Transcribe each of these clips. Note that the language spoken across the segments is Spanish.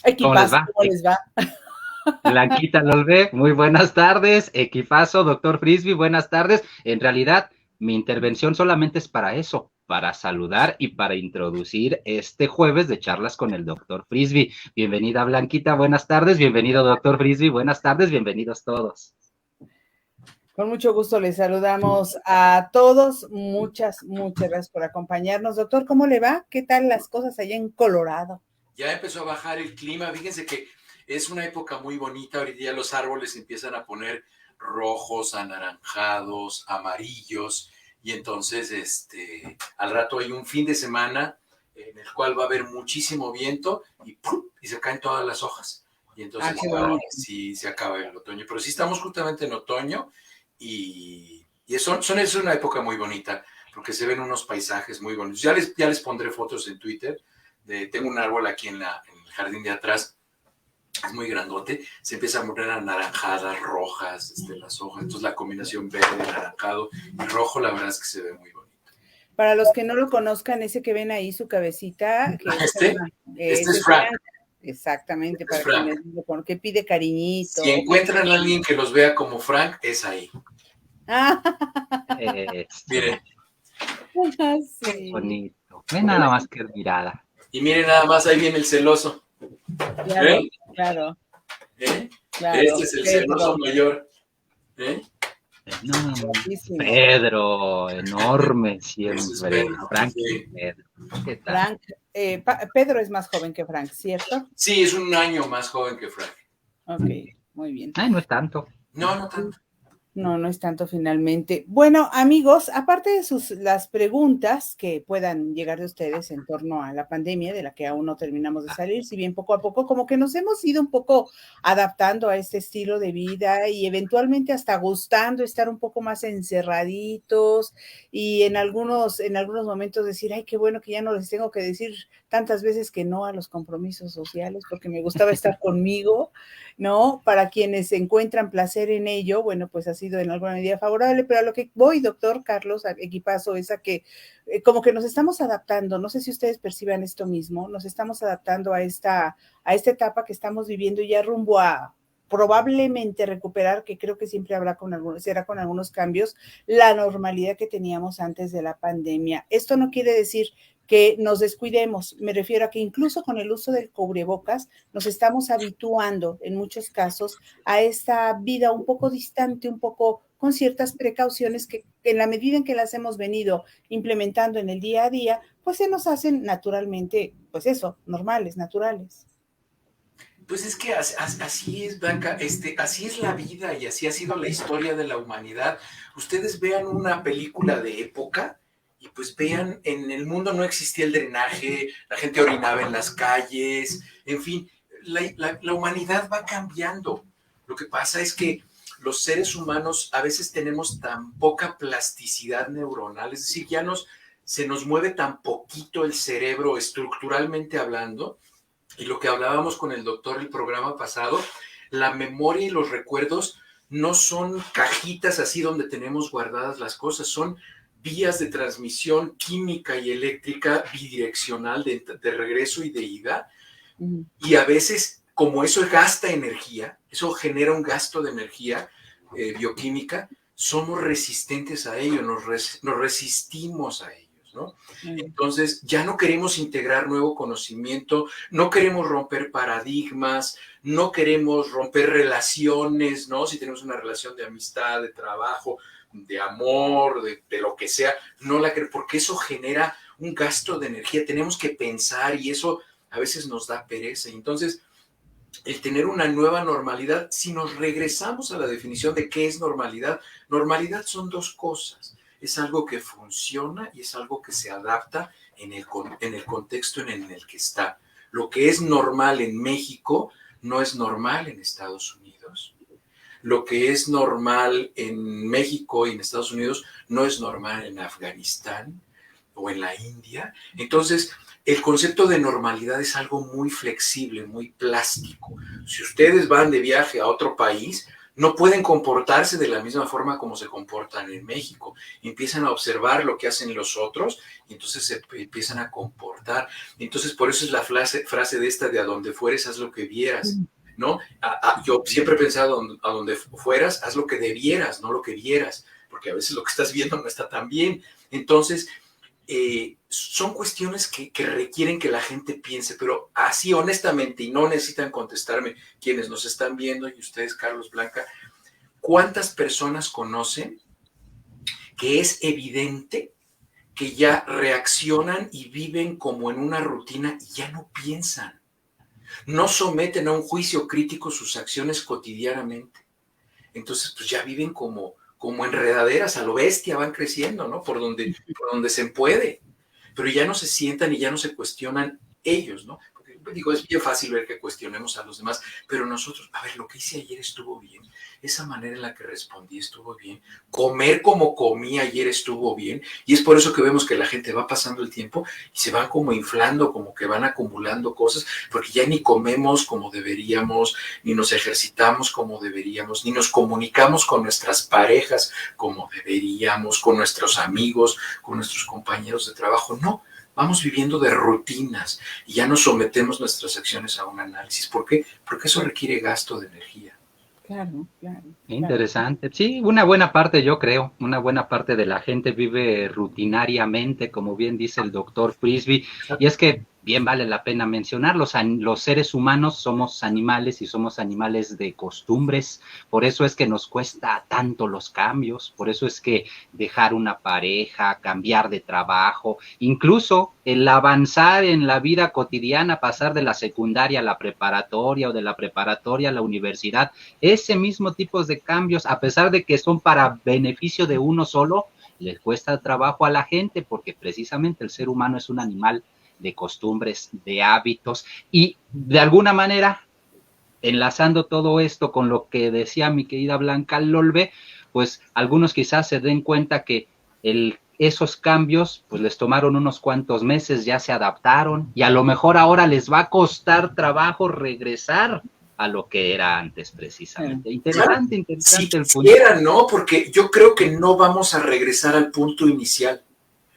¿Cómo les Equipazo, va? ¿cómo les va? Blanquita Lolbe, muy buenas tardes. Equipazo, doctor Frisby, buenas tardes. En realidad, mi intervención solamente es para eso, para saludar y para introducir este jueves de charlas con el doctor Frisby. Bienvenida, Blanquita, buenas tardes. Bienvenido, doctor Frisby, buenas tardes. Bienvenidos todos. Con mucho gusto les saludamos a todos. Muchas gracias por acompañarnos. Doctor, ¿cómo le va? ¿Qué tal las cosas allá en Colorado? Ya empezó a bajar el clima. Fíjense que es una época muy bonita. Ahorita ya los árboles empiezan a poner rojos, anaranjados, amarillos. Y entonces, al rato hay un fin de semana en el cual va a haber muchísimo viento y ¡pum!, y se caen todas las hojas. Y entonces ahora sí se acaba el otoño. Pero sí estamos justamente en otoño y es una época muy bonita porque se ven unos paisajes muy bonitos. Ya les pondré fotos en Twitter. Tengo un árbol aquí en el jardín de atrás, es muy grandote, se empieza a poner anaranjadas, rojas, las hojas, entonces la combinación verde, anaranjado y rojo, la verdad es que se ve muy bonito. Para los que no lo conozcan, ese que ven ahí, su cabecita, que este es Frank. Exactamente, para quienes que pide cariñito. Si encuentran a alguien que los vea como Frank, es ahí. Miren. Sí. Bonito. Ve nada más que mirada. Y miren nada más, ahí viene el celoso. Claro, claro. Claro. Este es el celoso mayor. No, Pedro, enorme siempre. Frank y Pedro. ¿Qué tal? Pedro es más joven que Frank, ¿cierto? Sí, es un año más joven que Frank. Ok, muy bien. Ay, no es tanto. No tanto. No es tanto finalmente. Bueno, amigos, aparte de las preguntas que puedan llegar de ustedes en torno a la pandemia, de la que aún no terminamos de salir, si bien poco a poco, como que nos hemos ido un poco adaptando a este estilo de vida y eventualmente hasta gustando estar un poco más encerraditos y en algunos momentos decir, ay, qué bueno que ya no les tengo que decir tantas veces que no a los compromisos sociales porque me gustaba estar conmigo, ¿no? Para quienes encuentran placer en ello, bueno, pues así en alguna medida favorable, pero a lo que voy, doctor Carlos, Equipazo, es a que como que nos estamos adaptando, no sé si ustedes perciban esto mismo, nos estamos adaptando a esta etapa que estamos viviendo ya rumbo a probablemente recuperar, que creo que siempre será con algunos cambios, la normalidad que teníamos antes de la pandemia. Esto no quiere decir que nos descuidemos, me refiero a que incluso con el uso del cubrebocas nos estamos habituando en muchos casos a esta vida un poco distante, un poco con ciertas precauciones que en la medida en que las hemos venido implementando en el día a día, pues se nos hacen naturalmente, pues eso, normales, naturales. Pues es que así es, Blanca, así es la vida y así ha sido la historia de la humanidad. Ustedes vean una película de época y pues vean, en el mundo no existía el drenaje, la gente orinaba en las calles, en fin, la humanidad va cambiando. Lo que pasa es que los seres humanos a veces tenemos tan poca plasticidad neuronal, es decir, se nos mueve tan poquito el cerebro estructuralmente hablando. Y lo que hablábamos con el doctor el programa pasado, la memoria y los recuerdos no son cajitas así donde tenemos guardadas las cosas, son vías de transmisión química y eléctrica bidireccional de regreso y de ida. Y a veces, como eso gasta energía, eso genera un gasto de energía bioquímica, somos resistentes a ello, nos resistimos a ello, ¿no? Entonces, ya no queremos integrar nuevo conocimiento, no queremos romper paradigmas, no queremos romper relaciones, ¿no? Si tenemos una relación de amistad, de trabajo, de amor, de lo que sea, no la queremos, porque eso genera un gasto de energía, tenemos que pensar y eso a veces nos da pereza. Entonces, el tener una nueva normalidad, si nos regresamos a la definición de qué es normalidad, normalidad son dos cosas. Es algo que funciona y es algo que se adapta en el contexto en el que está. Lo que es normal en México no es normal en Estados Unidos. Lo que es normal en México y en Estados Unidos no es normal en Afganistán o en la India. Entonces, el concepto de normalidad es algo muy flexible, muy plástico. Si ustedes van de viaje a otro país, no pueden comportarse de la misma forma como se comportan en México. Empiezan a observar lo que hacen los otros y entonces se empiezan a comportar. Entonces, por eso es la frase de esta de a donde fueres, haz lo que vieras, ¿no? Yo siempre he pensado, a donde fueras, haz lo que debieras, no lo que vieras, porque a veces lo que estás viendo no está tan bien. Entonces, son cuestiones que requieren que la gente piense, pero así honestamente, y no necesitan contestarme quienes nos están viendo, y ustedes, Carlos, Blanca, ¿cuántas personas conocen que es evidente que ya reaccionan y viven como en una rutina y ya no piensan? No someten a un juicio crítico sus acciones cotidianamente. Entonces, pues ya viven como enredaderas, a lo bestia van creciendo, ¿no? Por donde se puede, pero ya no se sientan y ya no se cuestionan ellos, ¿no? Porque digo, es bien fácil ver que cuestionemos a los demás, pero nosotros, a ver, lo que hice ayer estuvo bien, esa manera en la que respondí estuvo bien, comer como comí ayer estuvo bien, y es por eso que vemos que la gente va pasando el tiempo y se van como inflando, como que van acumulando cosas, porque ya ni comemos como deberíamos, ni nos ejercitamos como deberíamos, ni nos comunicamos con nuestras parejas como deberíamos, con nuestros amigos, con nuestros compañeros de trabajo. No, vamos viviendo de rutinas y ya no sometemos nuestras acciones a un análisis. ¿Por qué? Porque eso requiere gasto de energía. Claro, claro. Interesante. Sí, una buena parte, yo creo, una buena parte de la gente vive rutinariamente, como bien dice el doctor Frisby, y es que bien vale la pena mencionar, los seres humanos somos animales y somos animales de costumbres, por eso es que nos cuesta tanto los cambios, por eso es que dejar una pareja, cambiar de trabajo, incluso el avanzar en la vida cotidiana, pasar de la secundaria a la preparatoria o de la preparatoria a la universidad, ese mismo tipo de cambios, a pesar de que son para beneficio de uno solo, les cuesta trabajo a la gente porque precisamente el ser humano es un animal de costumbres, de hábitos y de alguna manera, enlazando todo esto con lo que decía mi querida Blanca Lolbe, pues algunos quizás se den cuenta que esos cambios pues les tomaron unos cuantos meses, ya se adaptaron y a lo mejor ahora les va a costar trabajo regresar a lo que era antes precisamente. Interesante si el punto. Quisiera, ¿no? Porque yo creo que no vamos a regresar al punto inicial.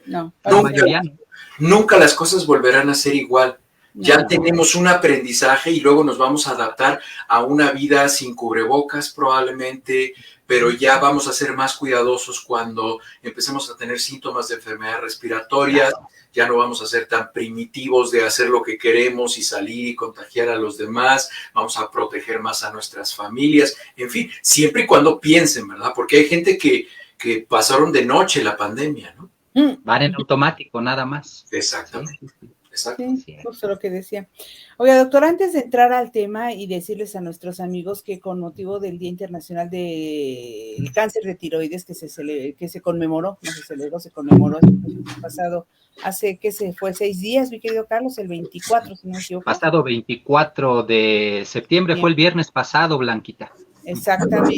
No. La mayoría no. Nunca las cosas volverán a ser igual. Ya tenemos un aprendizaje y luego nos vamos a adaptar a una vida sin cubrebocas probablemente, pero ya vamos a ser más cuidadosos cuando empecemos a tener síntomas de enfermedades respiratorias, ya no vamos a ser tan primitivos de hacer lo que queremos y salir y contagiar a los demás, vamos a proteger más a nuestras familias, en fin, siempre y cuando piensen, ¿verdad? Porque hay gente que pasaron de noche la pandemia, ¿no? Van en automático, nada más. Exactamente. Sí. Exacto. Sí, justo lo que decía. Oiga, doctor, antes de entrar al tema y decirles a nuestros amigos que con motivo del Día Internacional del Cáncer de Tiroides que se conmemoró, no se celebró, se conmemoró el pasado, hace que se fue 6 días, mi querido Carlos, el 24, si no me equivoco. Pasado 24 de septiembre, fue el viernes pasado, Blanquita. Exactamente.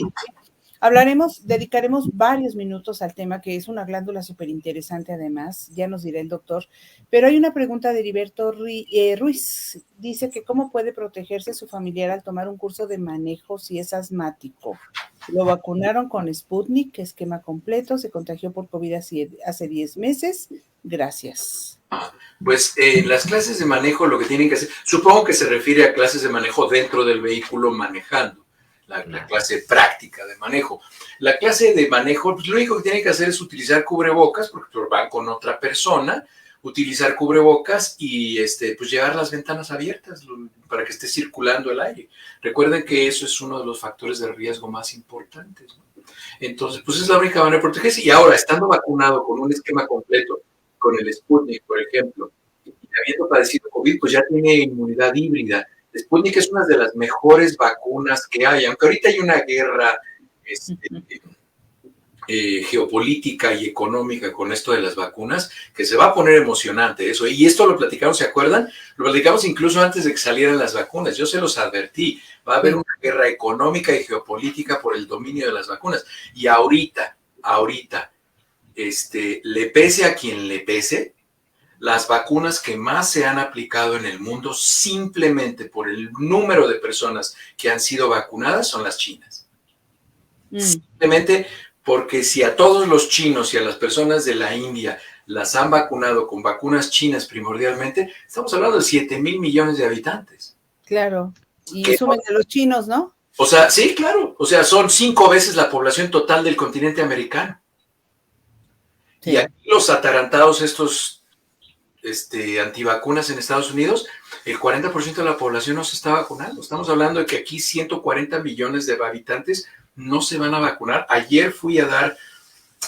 Dedicaremos varios minutos al tema, que es una glándula súper interesante además, ya nos dirá el doctor, pero hay una pregunta de Heriberto Ruiz, dice que cómo puede protegerse su familiar al tomar un curso de manejo si es asmático. Lo vacunaron con Sputnik, esquema completo, se contagió por COVID hace 10 meses, gracias. Pues en las clases de manejo lo que tienen que hacer, supongo que se refiere a clases de manejo dentro del vehículo manejando. La clase práctica de manejo. La clase de manejo, pues lo único que tiene que hacer es utilizar cubrebocas, porque van con otra persona, utilizar cubrebocas y pues llevar las ventanas abiertas para que esté circulando el aire. Recuerden que eso es uno de los factores de riesgo más importantes, ¿no? Entonces, pues es la única manera de protegerse. Y ahora, estando vacunado con un esquema completo, con el Sputnik, por ejemplo, y habiendo padecido COVID, pues ya tiene inmunidad híbrida. Sputnik es una de las mejores vacunas que hay, aunque ahorita hay una guerra geopolítica y económica con esto de las vacunas, que se va a poner emocionante eso. Y esto lo platicamos, ¿se acuerdan? Lo platicamos incluso antes de que salieran las vacunas. Yo se los advertí, va a haber una guerra económica y geopolítica por el dominio de las vacunas. Y ahorita, le pese a quien le pese, las vacunas que más se han aplicado en el mundo simplemente por el número de personas que han sido vacunadas son las chinas. Simplemente porque si a todos los chinos y a las personas de la India las han vacunado con vacunas chinas primordialmente, estamos hablando de 7,000 millones de habitantes. Claro, y sumen a los chinos, ¿no? O sea, sí, claro, o sea, son 5 veces la población total del continente americano. Sí. Y aquí los atarantados estos antivacunas en Estados Unidos, el 40% de la población no se está vacunando. Estamos hablando de que aquí 140 millones de habitantes no se van a vacunar. Ayer fui a dar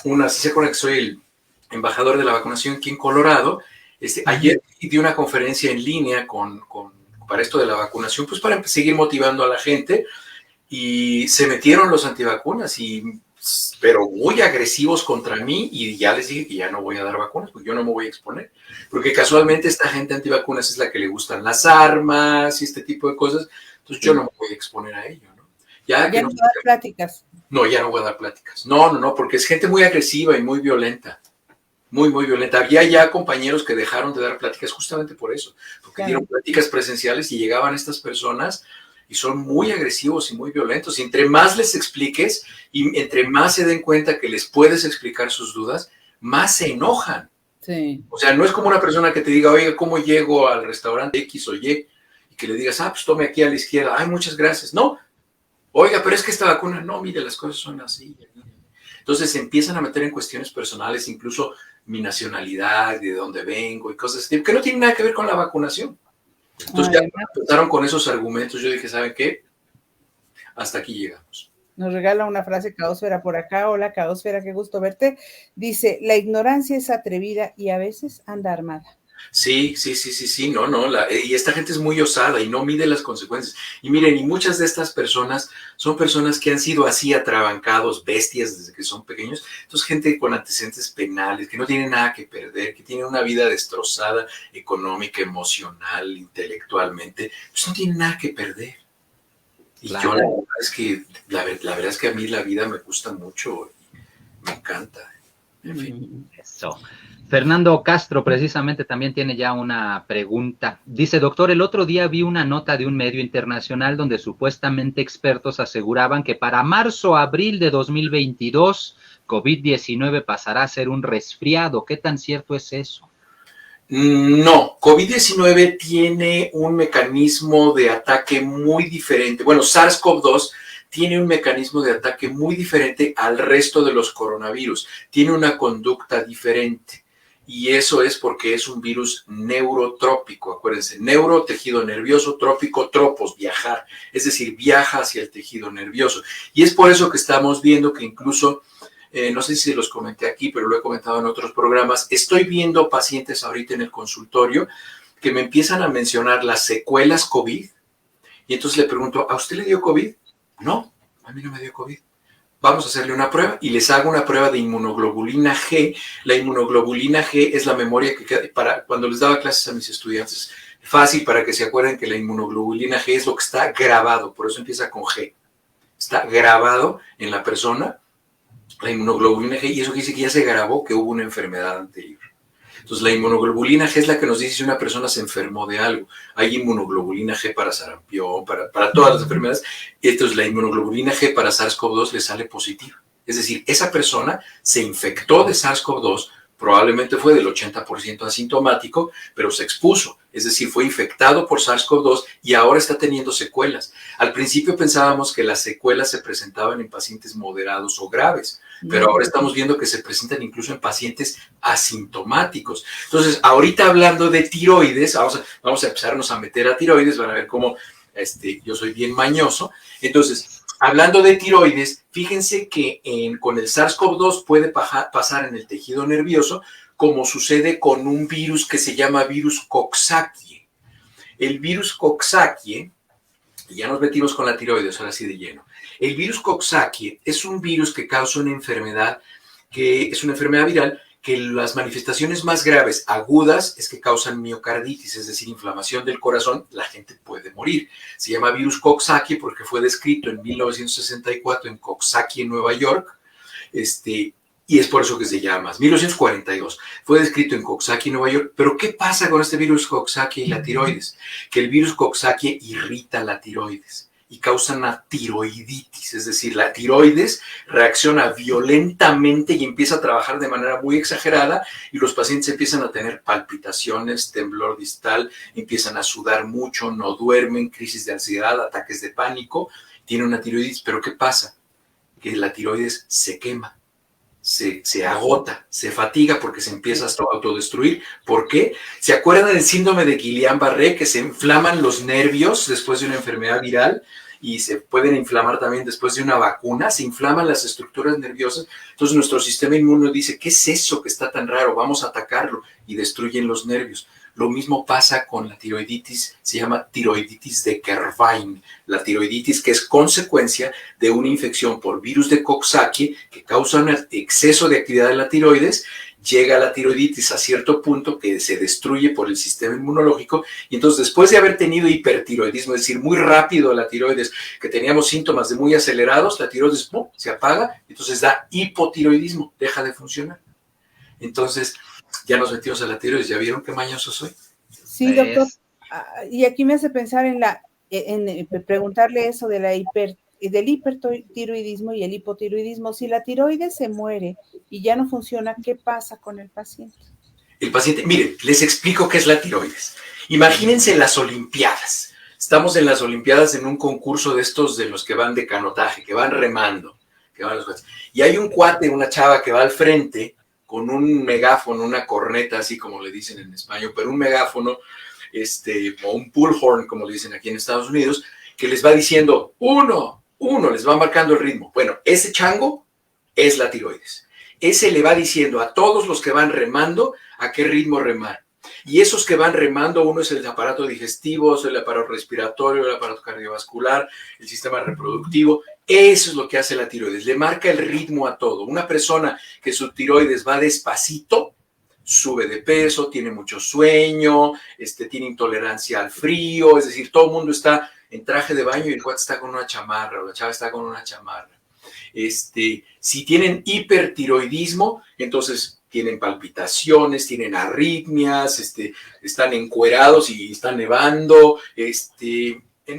si se acuerdan que soy el embajador de la vacunación aquí en Colorado, ayer di una conferencia en línea para esto de la vacunación, pues para seguir motivando a la gente, y se metieron los antivacunas, pero muy agresivos contra mí, y ya les dije que ya no voy a dar vacunas, porque yo no me voy a exponer, porque casualmente esta gente antivacunas es la que le gustan las armas y este tipo de cosas, entonces yo no me voy a exponer a ello, ¿no? Ya no voy a dar pláticas. No, ya no voy a dar pláticas. No, porque es gente muy agresiva y muy violenta. Muy, muy violenta. Había ya compañeros que dejaron de dar pláticas justamente por eso, porque dieron pláticas presenciales y llegaban estas personas y son muy agresivos y muy violentos. Y entre más les expliques y entre más se den cuenta que les puedes explicar sus dudas, más se enojan. Sí. O sea, no es como una persona que te diga, oiga, ¿cómo llego al restaurante X o Y? Y que le digas, pues tome aquí a la izquierda. Ay, muchas gracias. No. Oiga, pero es que esta vacuna, no, mire, las cosas son así. Entonces se empiezan a meter en cuestiones personales, incluso mi nacionalidad, de dónde vengo y cosas así, que no tienen nada que ver con la vacunación. Entonces ya empezaron con esos argumentos. Yo dije, ¿saben qué? Hasta aquí llegamos. Nos regala una frase Caosfera por acá. Hola, Caosfera, qué gusto verte. Dice, la ignorancia es atrevida y a veces anda armada. Sí, y esta gente es muy osada y no mide las consecuencias. Y miren, y muchas de estas personas son personas que han sido así atrabancados, bestias desde que son pequeños. Entonces, gente con antecedentes penales, que no tiene nada que perder, que tiene una vida destrozada económica, emocional, intelectualmente, pues no tiene nada que perder. Y claro. Yo la verdad es que, la verdad es que a mí la vida me gusta mucho y me encanta. En fin. Eso. Fernando Castro precisamente también tiene ya una pregunta. Dice, doctor, el otro día vi una nota de un medio internacional donde supuestamente expertos aseguraban que para marzo o abril de 2022 COVID-19 pasará a ser un resfriado. ¿Qué tan cierto es eso? No, COVID-19 tiene un mecanismo de ataque muy diferente. Bueno, SARS-CoV-2 tiene un mecanismo de ataque muy diferente al resto de los coronavirus. Tiene una conducta diferente. Y eso es porque es un virus neurotrópico, acuérdense, neuro, tejido nervioso, trópico, tropos, viajar, es decir, viaja hacia el tejido nervioso. Y es por eso que estamos viendo que incluso, no sé si los comenté aquí, pero lo he comentado en otros programas, estoy viendo pacientes ahorita en el consultorio que me empiezan a mencionar las secuelas COVID, y entonces le pregunto, ¿a usted le dio COVID? No, a mí no me dio COVID. Vamos a hacerle una prueba y les hago una prueba de inmunoglobulina G. La inmunoglobulina G es la memoria que queda para cuando les daba clases a mis estudiantes. Fácil para que se acuerden que la inmunoglobulina G es lo que está grabado, por eso empieza con G. Está grabado en la persona la inmunoglobulina G y eso quiere decir que ya se grabó que hubo una enfermedad anterior. Entonces, la inmunoglobulina G es la que nos dice si una persona se enfermó de algo. Hay inmunoglobulina G para sarampión, para todas las enfermedades. Entonces, la inmunoglobulina G para SARS-CoV-2 le sale positiva. Es decir, esa persona se infectó de SARS-CoV-2, probablemente fue del 80% asintomático, pero se expuso. Es decir, fue infectado por SARS-CoV-2 y ahora está teniendo secuelas. Al principio pensábamos que las secuelas se presentaban en pacientes moderados o graves, pero ahora estamos viendo que se presentan incluso en pacientes asintomáticos. Entonces, ahorita hablando de tiroides, vamos a empezarnos a meter a tiroides, van a ver cómo yo soy bien mañoso. Entonces, hablando de tiroides, fíjense que con el SARS-CoV-2 puede pasar en el tejido nervioso, como sucede con un virus que se llama virus Coxsackie. El virus Coxsackie, y ya nos metimos con la tiroides, ahora sí de lleno. El virus Coxsackie es un virus que causa una enfermedad, que es una enfermedad viral, que las manifestaciones más graves, agudas, es que causan miocarditis, es decir, inflamación del corazón, la gente puede morir. Se llama virus Coxsackie porque fue descrito en 1964 en Coxsackie, en Nueva York, y es por eso que se llama, 1942, fue descrito en Coxsackie, Nueva York. Pero ¿qué pasa con este virus Coxsackie y la tiroides? Que el virus Coxsackie irrita la tiroides. y causan una tiroiditis, es decir, la tiroides reacciona violentamente y empieza a trabajar de manera muy exagerada y los pacientes empiezan a tener palpitaciones, temblor distal, empiezan a sudar mucho, no duermen, crisis de ansiedad, ataques de pánico, tienen una tiroiditis. ¿Pero qué pasa? Que la tiroides se quema, se agota, se fatiga porque se empieza a autodestruir. ¿Por qué? ¿Se acuerdan del síndrome de Guillain-Barré, que se inflaman los nervios después de una enfermedad viral y se pueden inflamar también después de una vacuna? Se inflaman las estructuras nerviosas. Entonces nuestro sistema inmune dice, ¿qué es eso que está tan raro? Vamos a atacarlo, y destruyen los nervios. Lo mismo pasa con la tiroiditis, se llama tiroiditis de Kervine, la tiroiditis que es consecuencia de una infección por virus de Coxsackie que causa un exceso de actividad de la tiroides. Llega la tiroiditis a cierto punto que se destruye por el sistema inmunológico, y entonces después de haber tenido hipertiroidismo, es decir, muy rápido la tiroides, que teníamos síntomas de muy acelerados, la tiroides ¡pum!, se apaga, entonces da hipotiroidismo, deja de funcionar. Entonces, ya nos metimos a la tiroides, ¿ya vieron qué mañoso soy? Sí, doctor. Y aquí me hace pensar en preguntarle eso de del hipertiroidismo y el hipotiroidismo. Si la tiroides se muere y ya no funciona, ¿qué pasa con el paciente? El paciente, miren, les explico qué es la tiroides. Imagínense las Olimpiadas. Estamos en las Olimpiadas en un concurso de estos de los que van de canotaje, que van remando, y hay un cuate, una chava que va al frente con un megáfono, una corneta, así como le dicen en español, pero un megáfono, o un bullhorn, como le dicen aquí en Estados Unidos, que les va diciendo, uno, les va marcando el ritmo. Bueno, ese chango es la tiroides. Ese le va diciendo a todos los que van remando a qué ritmo remar. Y esos que van remando, uno es el aparato digestivo, es el aparato respiratorio, el aparato cardiovascular, el sistema reproductivo. Eso es lo que hace la tiroides, le marca el ritmo a todo. Una persona que su tiroides va despacito, sube de peso, tiene mucho sueño, tiene intolerancia al frío, es decir, todo el mundo está en traje de baño y el cuate está con una chamarra o la chava está con una chamarra. Si tienen hipertiroidismo, entonces tienen palpitaciones, tienen arritmias, están encuerados y están nevando,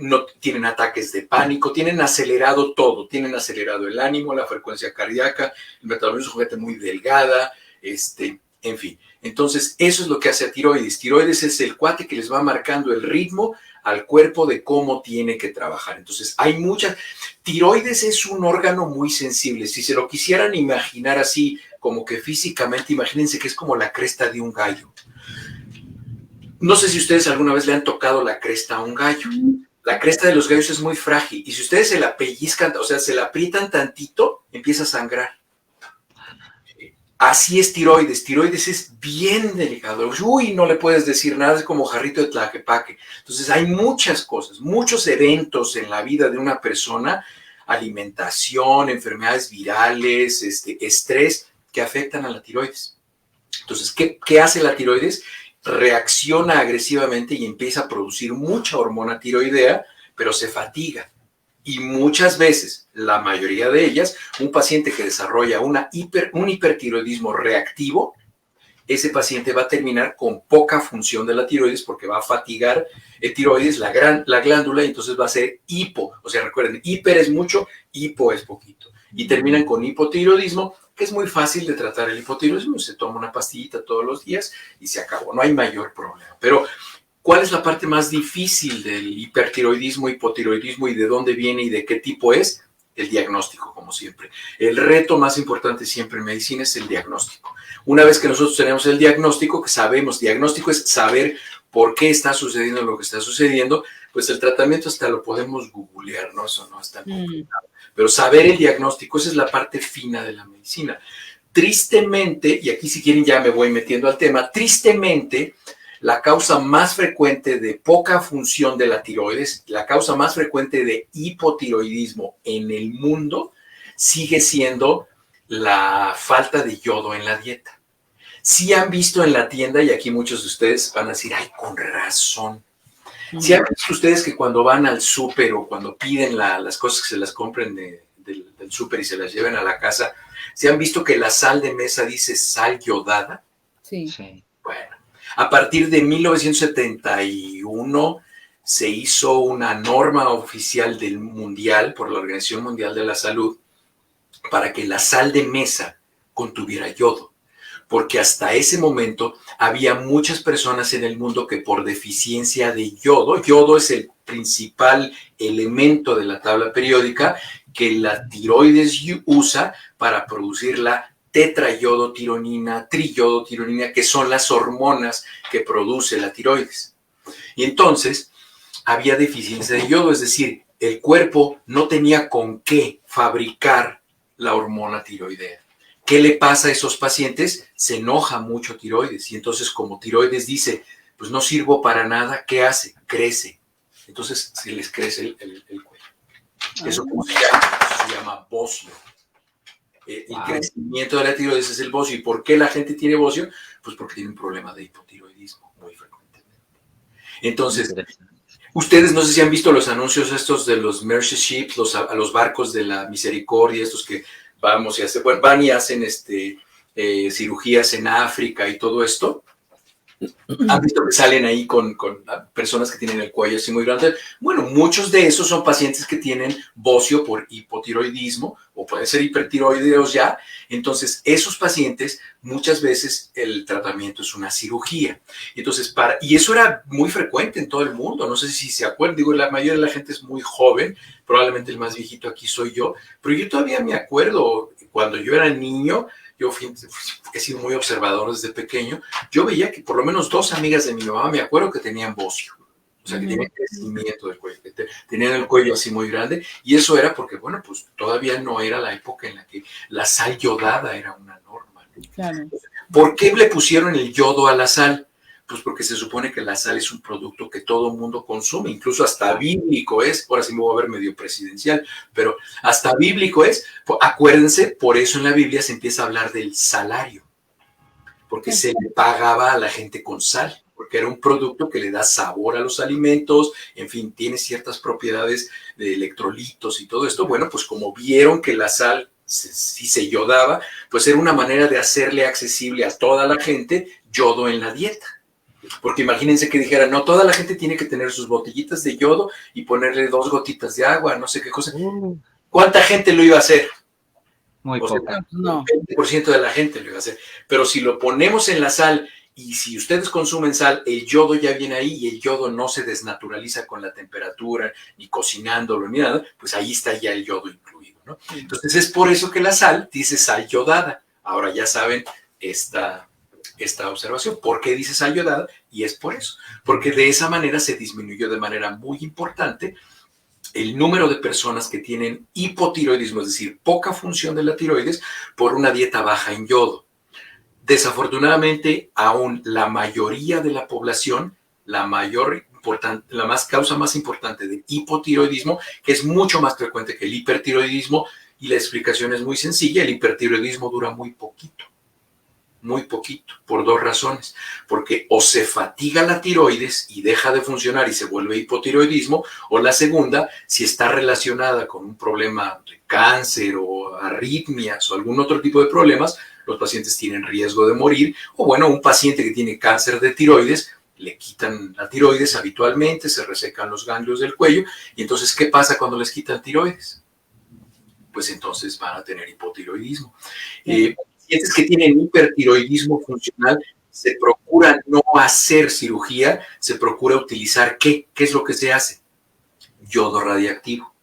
no tienen ataques de pánico, tienen acelerado todo, tienen acelerado el ánimo, la frecuencia cardíaca, el metabolismo es gente muy delgada, en fin. Entonces, eso es lo que hace a tiroides. Tiroides es el cuate que les va marcando el ritmo al cuerpo de cómo tiene que trabajar. Entonces, hay muchas. Tiroides es un órgano muy sensible. Si se lo quisieran imaginar así, como que físicamente, imagínense que es como la cresta de un gallo. No sé si ustedes alguna vez le han tocado la cresta a un gallo. La cresta de los gallos es muy frágil y si ustedes se la pellizcan, o sea, se la aprietan tantito, empieza a sangrar. Así es tiroides. Tiroides es bien delicado. Uy, no le puedes decir nada, es como jarrito de tlaquepaque. Entonces hay muchas cosas, muchos eventos en la vida de una persona, alimentación, enfermedades virales, estrés, que afectan a la tiroides. Entonces, ¿qué hace la tiroides? Reacciona agresivamente y empieza a producir mucha hormona tiroidea, pero se fatiga. Y muchas veces, la mayoría de ellas, un paciente que desarrolla un hipertiroidismo reactivo, ese paciente va a terminar con poca función de la tiroides porque va a fatigar el tiroides, la glándula, y entonces va a ser hipo. O sea, recuerden, hiper es mucho, hipo es poquito. Y terminan con hipotiroidismo, que es muy fácil de tratar el hipotiroidismo. Se toma una pastillita todos los días y se acabó. No hay mayor problema. Pero, ¿cuál es la parte más difícil del hipertiroidismo, hipotiroidismo y de dónde viene y de qué tipo es? El diagnóstico, como siempre. El reto más importante siempre en medicina es el diagnóstico. Una vez que nosotros tenemos el diagnóstico, que sabemos, diagnóstico es saber por qué está sucediendo lo que está sucediendo, pues el tratamiento hasta lo podemos googlear, ¿no? Eso no es tan complicado. Pero saber el diagnóstico, esa es la parte fina de la medicina. Tristemente, y aquí si quieren ya me voy metiendo al tema, tristemente, la causa más frecuente de poca función de la tiroides, la causa más frecuente de hipotiroidismo en el mundo, sigue siendo la falta de yodo en la dieta. Si han visto en la tienda, y aquí muchos de ustedes van a decir, ay, con razón. Si han visto ustedes que cuando van al súper o cuando piden las cosas que se las compren del súper y se las lleven a la casa, ¿se han visto que la sal de mesa dice sal yodada? Sí. Bueno. A partir de 1971, se hizo una norma oficial del mundial por la Organización Mundial de la Salud para que la sal de mesa contuviera yodo, porque hasta ese momento había muchas personas en el mundo que por deficiencia de yodo es el principal elemento de la tabla periódica que la tiroides usa para producir la tetrayodotironina, triyodotironina, que son las hormonas que produce la tiroides. Y entonces había deficiencia de yodo, es decir, el cuerpo no tenía con qué fabricar la hormona tiroidea. ¿Qué le pasa a esos pacientes? Se enoja mucho tiroides y entonces como tiroides dice, pues no sirvo para nada, ¿qué hace? Crece. Entonces se les crece el cuello. ¿Eso cómo se llama? Eso se llama bocio. El crecimiento de la tiroides es el bocio. ¿Y por qué la gente tiene bocio? Pues porque tiene un problema de hipotiroidismo muy frecuentemente. Entonces, ustedes no sé si han visto los anuncios estos de los Mercy Ships, los barcos de la misericordia, estos que vamos y van y hacen cirugías en África y todo esto. ¿Han visto que salen ahí con personas que tienen el cuello así muy grande? Bueno, muchos de esos son pacientes que tienen bocio por hipotiroidismo o pueden ser hipertiroideos ya. Entonces, esos pacientes muchas veces el tratamiento es una cirugía. Entonces, y eso era muy frecuente en todo el mundo. No sé si se acuerdan, digo, la mayoría de la gente es muy joven, probablemente el más viejito aquí soy yo, pero yo todavía me acuerdo cuando yo era niño. Yo he sido muy observador desde pequeño. Yo veía que por lo menos 2 amigas de mi mamá, me acuerdo que tenían bocio. O sea, que tenían crecimiento del cuello. Tenían el cuello así muy grande. Y eso era porque, bueno, pues todavía no era la época en la que la sal yodada era una norma. Claro. ¿Por qué le pusieron el yodo a la sal? Pues porque se supone que la sal es un producto que todo el mundo consume, incluso hasta bíblico es, ahora sí me voy a ver medio presidencial, pero hasta bíblico es. Acuérdense, por eso en la Biblia se empieza a hablar del salario, porque se le pagaba a la gente con sal, porque era un producto que le da sabor a los alimentos, en fin, tiene ciertas propiedades de electrolitos y todo esto. Bueno, pues como vieron que la sal si se yodaba, pues era una manera de hacerle accesible a toda la gente yodo en la dieta. Porque imagínense que dijeran, no, toda la gente tiene que tener sus botellitas de yodo y ponerle 2 gotitas de agua, no sé qué cosa. ¿Cuánta gente lo iba a hacer? Muy poca. No. El 20% de la gente lo iba a hacer. Pero si lo ponemos en la sal y si ustedes consumen sal, el yodo ya viene ahí y el yodo no se desnaturaliza con la temperatura, ni cocinándolo, ni nada, pues ahí está ya el yodo incluido, ¿no? Entonces es por eso que la sal dice sal yodada. Ahora ya saben esta observación. ¿Por qué dice sal yodada? Y es por eso, porque de esa manera se disminuyó de manera muy importante el número de personas que tienen hipotiroidismo, es decir, poca función de la tiroides por una dieta baja en yodo. Desafortunadamente, aún la mayoría de la población, causa más importante de hipotiroidismo, que es mucho más frecuente que el hipertiroidismo, y la explicación es muy sencilla, el hipertiroidismo dura muy poquito, por 2 razones. Porque o se fatiga la tiroides y deja de funcionar y se vuelve hipotiroidismo, o la segunda, si está relacionada con un problema de cáncer o arritmias o algún otro tipo de problemas, los pacientes tienen riesgo de morir. O bueno, un paciente que tiene cáncer de tiroides, le quitan la tiroides habitualmente, se resecan los ganglios del cuello, y entonces, ¿qué pasa cuando les quitan tiroides? Pues entonces van a tener hipotiroidismo. Pacientes que tienen hipertiroidismo funcional, se procura no hacer cirugía, se procura utilizar ¿qué? ¿Qué es lo que se hace? Yodo radiactivo.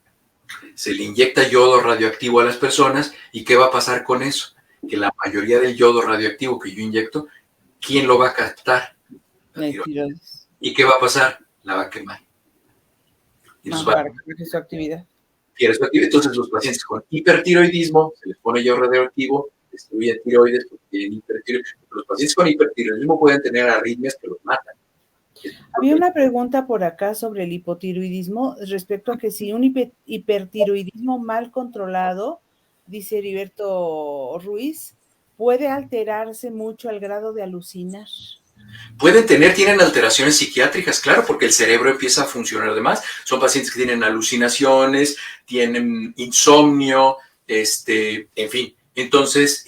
Se le inyecta yodo radioactivo a las personas, ¿y qué va a pasar con eso? Que la mayoría del yodo radioactivo que yo inyecto, ¿quién lo va a captar? La tiroides. ¿Y qué va a pasar? La va a quemar. Y para que pierda su actividad. Entonces los pacientes con hipertiroidismo, se les pone yodo radioactivo, destruye tiroides porque tienen hipertiroidismo. Los pacientes con hipertiroidismo pueden tener arritmias que los matan. Había una pregunta por acá sobre el hipotiroidismo respecto a que si un hipertiroidismo mal controlado, dice Heriberto Ruiz, puede alterarse mucho al grado de alucinar. Tienen alteraciones psiquiátricas, claro, porque el cerebro empieza a funcionar de más. Son pacientes que tienen alucinaciones, tienen insomnio, en fin. Entonces,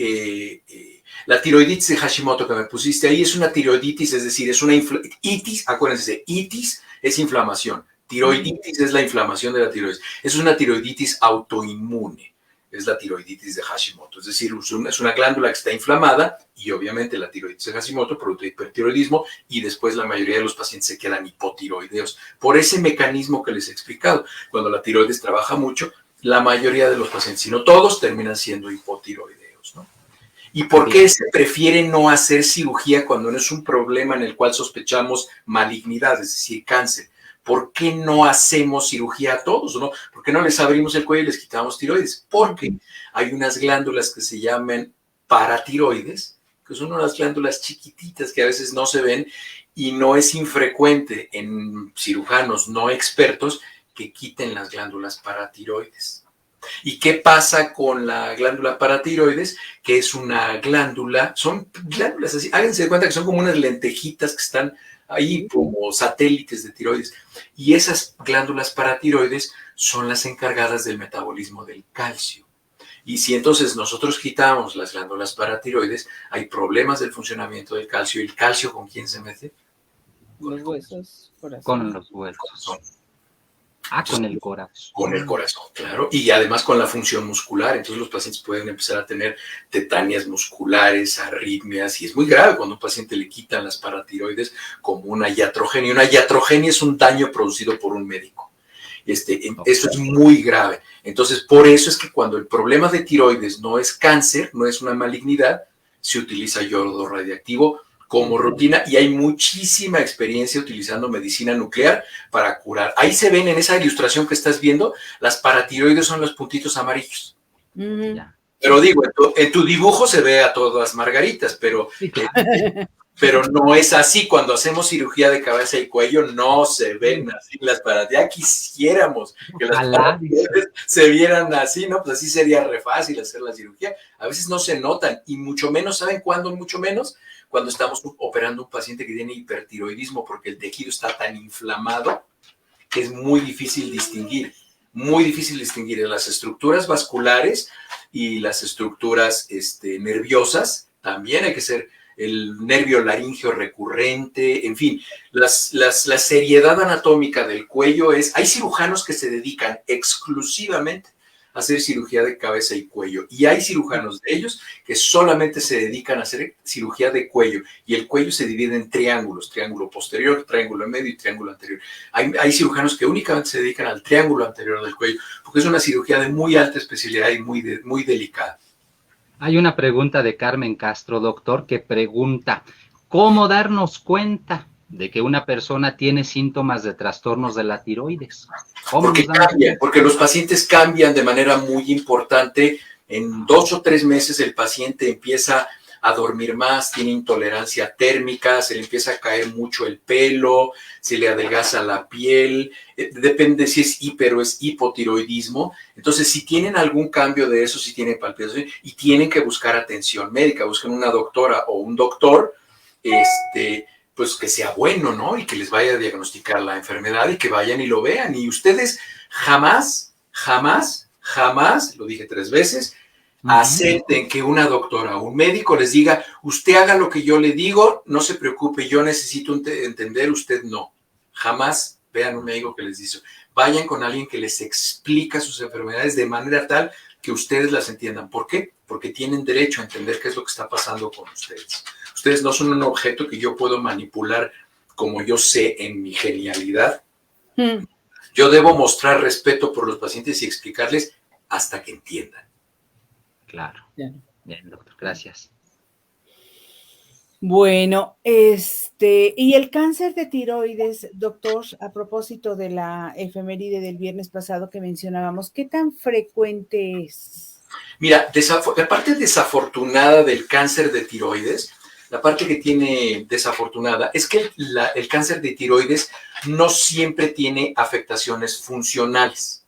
La tiroiditis de Hashimoto que me pusiste ahí es una tiroiditis, es decir, es una itis, acuérdense, itis es inflamación, tiroiditis es la inflamación de la tiroides. Es una tiroiditis autoinmune, es la tiroiditis de Hashimoto, es decir, es una glándula que está inflamada y obviamente la tiroiditis de Hashimoto produce hipertiroidismo y después la mayoría de los pacientes se quedan hipotiroideos por ese mecanismo que les he explicado. Cuando la tiroides trabaja mucho, la mayoría de los pacientes, si no todos, terminan siendo hipotiroideos, ¿no? ¿Y por qué se prefiere no hacer cirugía cuando no es un problema en el cual sospechamos malignidad, es decir, cáncer? ¿Por qué no hacemos cirugía a todos, no? ¿Por qué no les abrimos el cuello y les quitamos tiroides? Porque hay unas glándulas que se llaman paratiroides, que son unas glándulas chiquititas que a veces no se ven y no es infrecuente en cirujanos no expertos que quiten las glándulas paratiroides. ¿Y qué pasa con la glándula paratiroides? Que es una glándula, son glándulas así, háganse de cuenta que son como unas lentejitas que están ahí como satélites de tiroides. Y esas glándulas paratiroides son las encargadas del metabolismo del calcio. Y si entonces nosotros quitamos las glándulas paratiroides, hay problemas del funcionamiento del calcio. ¿Y el calcio con quién se mete? Con los huesos, corazón. Con los huesos. Con el corazón. Con el corazón, claro. Y además con la función muscular. Entonces los pacientes pueden empezar a tener tetanias musculares, arritmias. Y es muy grave cuando a un paciente le quitan las paratiroides como una iatrogenia. Una iatrogenia es un daño producido por un médico. Eso es muy grave. Entonces, por eso es que cuando el problema de tiroides no es cáncer, no es una malignidad, se utiliza yodo radiactivo como rutina y hay muchísima experiencia utilizando medicina nuclear para curar. Ahí se ven en esa ilustración que estás viendo, las paratiroides son los puntitos amarillos. Pero digo, en tu dibujo se ve a todas margaritas, pero, pero no es así. Cuando hacemos cirugía de cabeza y cuello no se ven así las paratiroides. Ya quisiéramos que las paratiroides se vieran así, ¿no? Pues así sería re fácil hacer la cirugía. A veces no se notan y mucho menos, ¿saben cuándo? Mucho menos cuando estamos operando a un paciente que tiene hipertiroidismo porque el tejido está tan inflamado que es muy difícil distinguir las estructuras vasculares y las estructuras nerviosas. También hay que ser el nervio laríngeo recurrente, en fin, la seriedad anatómica del cuello es, hay cirujanos que se dedican exclusivamente a hacer cirugía de cabeza y cuello. Y hay cirujanos de ellos que solamente se dedican a hacer cirugía de cuello. Y el cuello se divide en triángulos, triángulo posterior, triángulo medio y triángulo anterior. Hay cirujanos que únicamente se dedican al triángulo anterior del cuello, porque es una cirugía de muy alta especialidad y muy delicada. Hay una pregunta de Carmen Castro, doctor, que pregunta, ¿cómo darnos cuenta de que una persona tiene síntomas de trastornos de la tiroides? Porque los pacientes cambian de manera muy importante. En 2 o 3 meses el paciente empieza a dormir más, tiene intolerancia térmica, se le empieza a caer mucho el pelo, se le adelgaza la piel, depende si es hiper o es hipotiroidismo. Entonces, si tienen algún cambio de eso, si tienen palpitación y tienen que buscar atención médica, busquen una doctora o un doctor, pues que sea bueno, ¿no? Y que les vaya a diagnosticar la enfermedad y que vayan y lo vean. Y ustedes jamás, lo dije 3 veces, acepten que una doctora o un médico les diga, usted haga lo que yo le digo, no se preocupe, yo necesito entender, usted no. Jamás vean un médico que les dice, vayan con alguien que les explica sus enfermedades de manera tal que ustedes las entiendan. ¿Por qué? Porque tienen derecho a entender qué es lo que está pasando con ustedes. Ustedes no son un objeto que yo puedo manipular como yo sé en mi genialidad. Yo debo mostrar respeto por los pacientes y explicarles hasta que entiendan. Claro. Bien, doctor, gracias. Bueno, y el cáncer de tiroides, doctor, a propósito de la efeméride del viernes pasado que mencionábamos, ¿qué tan frecuente es? Mira, la parte desafortunada del cáncer de tiroides, la parte que tiene desafortunada es que el cáncer de tiroides no siempre tiene afectaciones funcionales.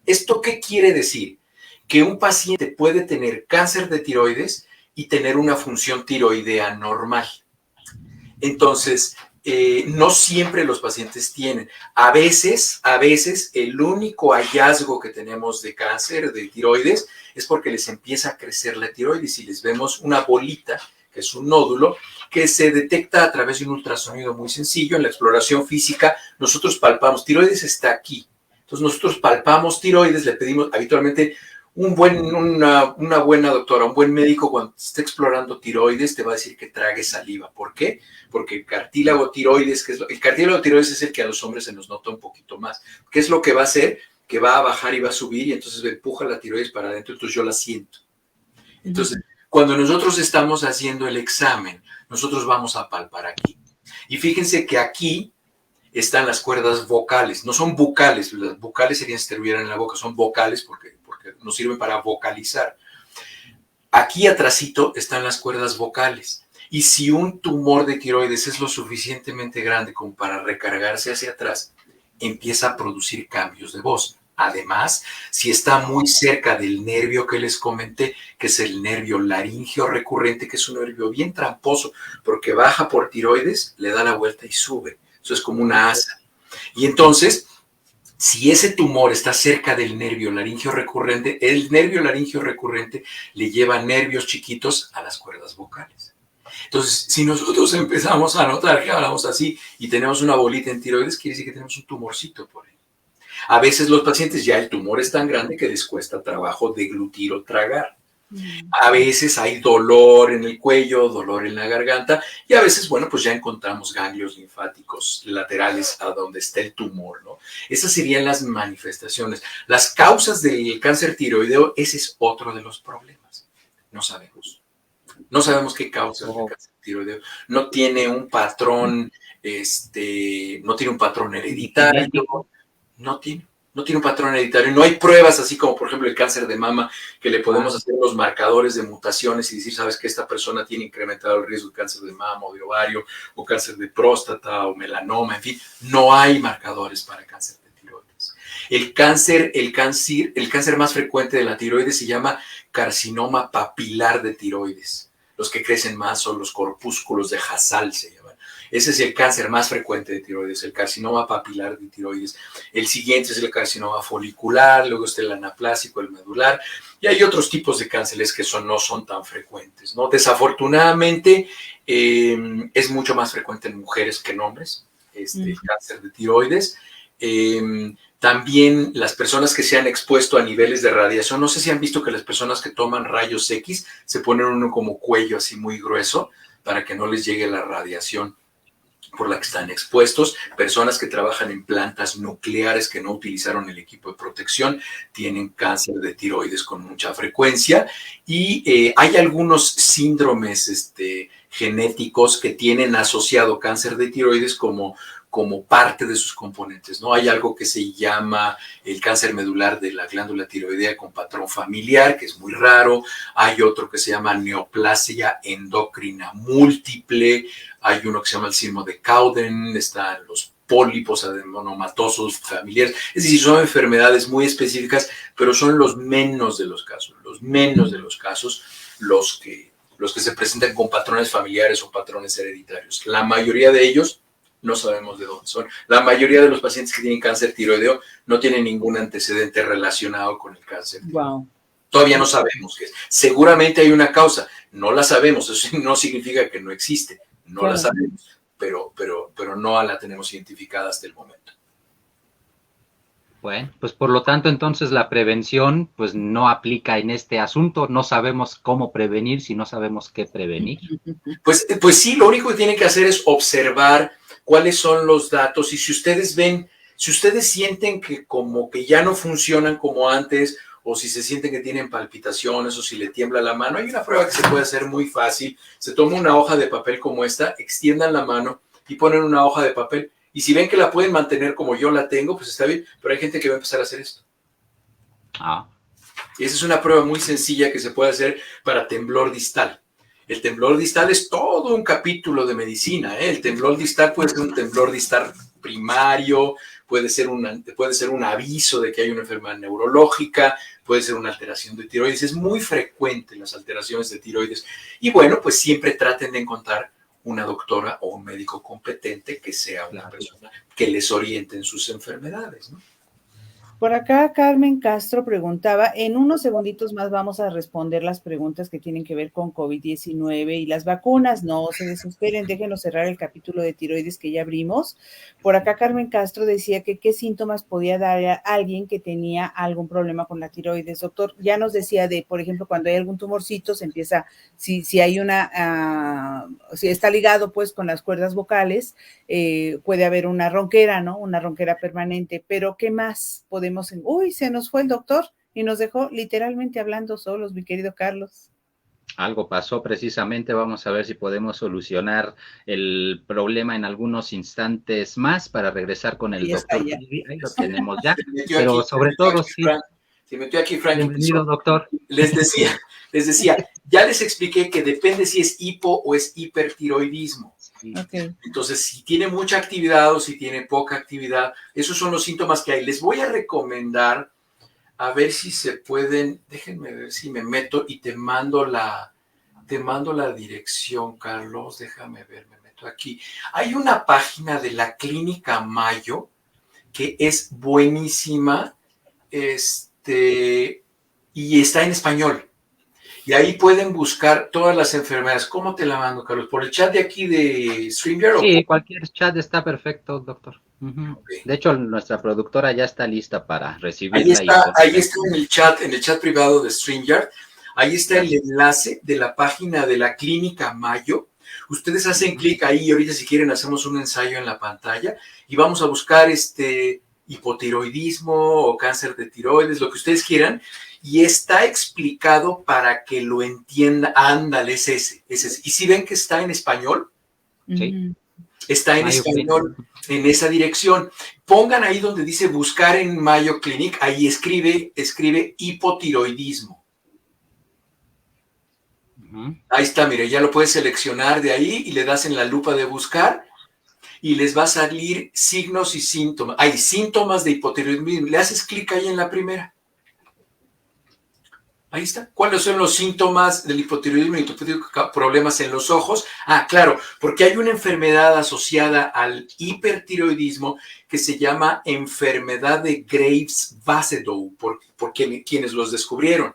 ¿Esto qué quiere decir? Que un paciente puede tener cáncer de tiroides y tener una función tiroidea normal. Entonces, no siempre los pacientes tienen. A veces el único hallazgo que tenemos de cáncer de tiroides es porque les empieza a crecer la tiroides y les vemos una bolita, que es un nódulo, que se detecta a través de un ultrasonido muy sencillo. En la exploración física nosotros palpamos, tiroides está aquí. Entonces nosotros palpamos tiroides, le pedimos habitualmente una buena doctora, un buen médico cuando esté explorando tiroides te va a decir que trague saliva. ¿Por qué? Porque el cartílago tiroides, el cartílago tiroides es el que a los hombres se nos nota un poquito más. ¿Qué es lo que va a hacer? Que va a bajar y va a subir y entonces empuja la tiroides para adentro, entonces yo la siento. Entonces, cuando nosotros estamos haciendo el examen, nosotros vamos a palpar aquí. Y fíjense que aquí están las cuerdas vocales, no son bucales, las bucales serían si estuvieran en la boca, son vocales porque nos sirven para vocalizar. Aquí atrásito están las cuerdas vocales. Y si un tumor de tiroides es lo suficientemente grande como para recargarse hacia atrás, empieza a producir cambios de voz. Además, si está muy cerca del nervio que les comenté, que es el nervio laríngeo recurrente, que es un nervio bien tramposo, porque baja por tiroides, le da la vuelta y sube. Eso es como una asa. Y entonces, si ese tumor está cerca del nervio laríngeo recurrente, el nervio laríngeo recurrente le lleva nervios chiquitos a las cuerdas vocales. Entonces, si nosotros empezamos a notar que hablamos así y tenemos una bolita en tiroides, quiere decir que tenemos un tumorcito por ahí. A veces los pacientes ya el tumor es tan grande que les cuesta trabajo deglutir o tragar. A veces hay dolor en el cuello, dolor en la garganta y a veces, bueno, pues ya encontramos ganglios linfáticos laterales a donde está el tumor, ¿no? Esas serían las manifestaciones. Las causas del cáncer tiroideo, ese es otro de los problemas. No sabemos. No sabemos qué causa el cáncer tiroideo. No tiene un patrón, no tiene un patrón hereditario. No tiene un patrón hereditario. No hay pruebas así como, por ejemplo, el cáncer de mama, que le podemos hacer los marcadores de mutaciones y decir, sabes que esta persona tiene incrementado el riesgo de cáncer de mama o de ovario o cáncer de próstata o melanoma, en fin. No hay marcadores para cáncer de tiroides. El cáncer más frecuente de la tiroides se llama carcinoma papilar de tiroides. Los que crecen más son los corpúsculos de Hassall, se llaman. Ese es el cáncer más frecuente de tiroides, el carcinoma papilar de tiroides. El siguiente es el carcinoma folicular, luego está el anaplásico, el medular, y hay otros tipos de cánceres que no son tan frecuentes, ¿no? Desafortunadamente, es mucho más frecuente en mujeres que en hombres, el cáncer de tiroides. También las personas que se han expuesto a niveles de radiación, no sé si han visto que las personas que toman rayos X se ponen uno como cuello así muy grueso para que no les llegue la radiación por la que están expuestos. Personas que trabajan en plantas nucleares que no utilizaron el equipo de protección tienen cáncer de tiroides con mucha frecuencia y hay algunos síndromes genéticos que tienen asociado cáncer de tiroides como parte de sus componentes, ¿no? Hay algo que se llama el cáncer medular de la glándula tiroidea con patrón familiar, que es muy raro. Hay otro que se llama neoplasia endocrina múltiple. Hay uno que se llama el síndrome de Cowden. Están los pólipos adenomatosos familiares. Es decir, son enfermedades muy específicas, pero son los menos de los casos. Los que se presentan con patrones familiares o patrones hereditarios. La mayoría de ellos no sabemos de dónde son. La mayoría de los pacientes que tienen cáncer tiroideo no tienen ningún antecedente relacionado con el cáncer. Wow. Todavía no sabemos qué es. Seguramente hay una causa. No la sabemos. Eso no significa que no existe. No la sabemos, pero no la tenemos identificada hasta el momento. Bueno, pues por lo tanto, entonces la prevención pues no aplica en este asunto. No sabemos cómo prevenir si no sabemos qué prevenir. Pues sí, lo único que tienen que hacer es observar cuáles son los datos y si ustedes sienten que como que ya no funcionan como antes o si se sienten que tienen palpitaciones o si le tiembla la mano, hay una prueba que se puede hacer muy fácil. Se toma una hoja de papel como esta, extiendan la mano y ponen una hoja de papel. Y si ven que la pueden mantener como yo la tengo, pues está bien, pero hay gente que va a empezar a hacer esto. Y esa es una prueba muy sencilla que se puede hacer para temblor distal. El temblor distal es todo un capítulo de medicina, ¿eh? El temblor distal puede ser un temblor distal primario, puede ser un aviso de que hay una enfermedad neurológica, puede ser una alteración de tiroides. Es muy frecuente las alteraciones de tiroides. Y bueno, pues siempre traten de encontrar una doctora o un médico competente que sea una Claro. persona que les oriente en sus enfermedades, ¿no? Por acá Carmen Castro preguntaba, en unos segunditos más vamos a responder las preguntas que tienen que ver con COVID-19 y las vacunas. No se desesperen, déjenos cerrar el capítulo de tiroides que ya abrimos. Por acá Carmen Castro decía que qué síntomas podía dar a alguien que tenía algún problema con la tiroides. Doctor, ya nos decía de, por ejemplo, cuando hay algún tumorcito, se empieza, si hay si está ligado pues con las cuerdas vocales, puede haber una ronquera, ¿no? Una ronquera permanente, pero ¿qué más podemos? Uy, se nos fue el doctor y nos dejó literalmente hablando solos, mi querido Carlos. Algo pasó precisamente, vamos a ver si podemos solucionar el problema en algunos instantes más para regresar con el Ahí está doctor ya. Frisby. Ahí lo tenemos ya, Pero pero sobre todo sí. Se metió aquí Frank. Bienvenido, doctor. Les decía, ya les expliqué que depende si es hipo o es hipertiroidismo. Sí. Okay. Entonces, si tiene mucha actividad o si tiene poca actividad, esos son los síntomas que hay. Les voy a recomendar, a ver si se pueden, déjenme ver si me meto y te mando la dirección, Carlos, déjame ver, me meto aquí. Hay una página de la Clínica Mayo que es buenísima, y está en español. Y ahí pueden buscar todas las enfermedades. ¿Cómo te la mando, Carlos? ¿Por el chat de aquí de StreamYard? Sí, cualquier chat está perfecto, doctor. Okay. De hecho, nuestra productora ya está lista para recibirla. Ahí está en el chat privado de StreamYard. Ahí está el enlace de la página de la Clínica Mayo. Ustedes hacen clic ahí y ahorita si quieren hacemos un ensayo en la pantalla y vamos a buscar hipotiroidismo o cáncer de tiroides, lo que ustedes quieran, y está explicado para que lo entienda. Ándale, es ese. Y si ven que está en español, sí. Está en español, en esa dirección. Pongan ahí donde dice buscar en Mayo Clinic, ahí escribe hipotiroidismo. Ahí está, mire, ya lo puedes seleccionar de ahí y le das en la lupa de buscar y les va a salir signos y síntomas. Hay síntomas de hipotiroidismo. Le haces clic ahí en la primera. Ahí está. ¿Cuáles son los síntomas del hipotiroidismo y problemas en los ojos? Ah, claro, porque hay una enfermedad asociada al hipertiroidismo que se llama enfermedad de Graves-Basedow, por quienes los descubrieron.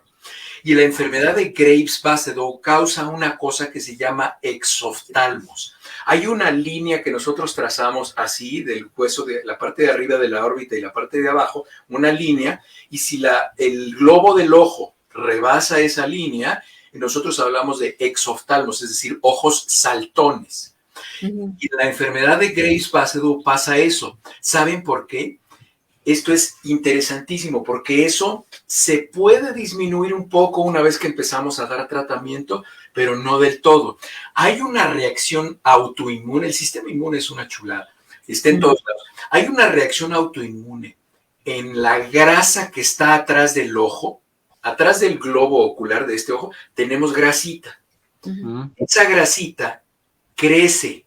Y la enfermedad de Graves-Basedow causa una cosa que se llama exoftalmos. Hay una línea que nosotros trazamos así, del hueso, de la parte de arriba de la órbita y la parte de abajo, una línea, y si el globo del ojo rebasa esa línea, nosotros hablamos de exoftalmos, es decir, ojos saltones. Y en la enfermedad de Graves-Basedow pasa eso. ¿Saben por qué? Esto es interesantísimo porque eso se puede disminuir un poco una vez que empezamos a dar tratamiento, pero no del todo. Hay una reacción autoinmune, el sistema inmune es una chulada, está en todos lados. Hay una reacción autoinmune en la grasa que está atrás del ojo, atrás del globo ocular de este ojo, tenemos grasita. Esa grasita crece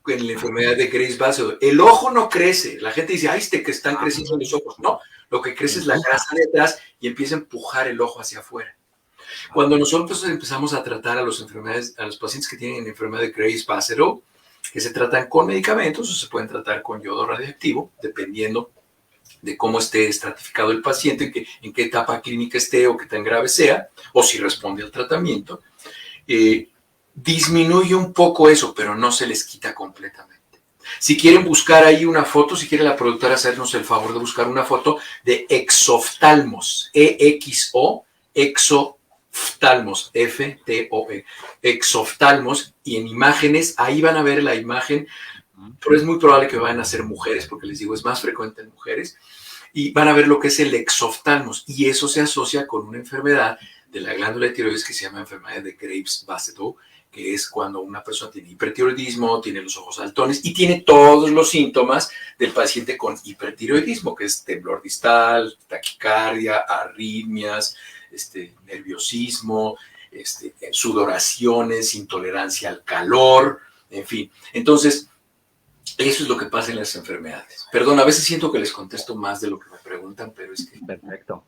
en la enfermedad de Graves-Basedow. El ojo no crece. La gente dice, ay, que están creciendo los ojos. No, lo que crece es la grasa de atrás y empieza a empujar el ojo hacia afuera. Cuando nosotros empezamos a tratar a los pacientes que tienen enfermedad de Graves-Basedow, que se tratan con medicamentos o se pueden tratar con yodo radioactivo, dependiendo de cómo esté estratificado el paciente, en qué etapa clínica esté o qué tan grave sea, o si responde al tratamiento, disminuye un poco eso, pero no se les quita completamente. Si quieren buscar ahí una foto, si quiere la productora hacernos el favor de buscar una foto de exoftalmos, E-X-O, exoftalmos, F-T-O-E, exoftalmos, y en imágenes, ahí van a ver la imagen, pero es muy probable que vayan a ser mujeres, porque les digo, es más frecuente en mujeres, y van a ver lo que es el exoftalmos, y eso se asocia con una enfermedad de la glándula de tiroides que se llama enfermedad de Graves-Basedow, que es cuando una persona tiene hipertiroidismo, tiene los ojos saltones y tiene todos los síntomas del paciente con hipertiroidismo, que es temblor distal, taquicardia, arritmias, nerviosismo, sudoraciones, intolerancia al calor, en fin. Entonces, eso es lo que pasa en las enfermedades. Perdón, a veces siento que les contesto más de lo que me preguntan, pero es que perfecto.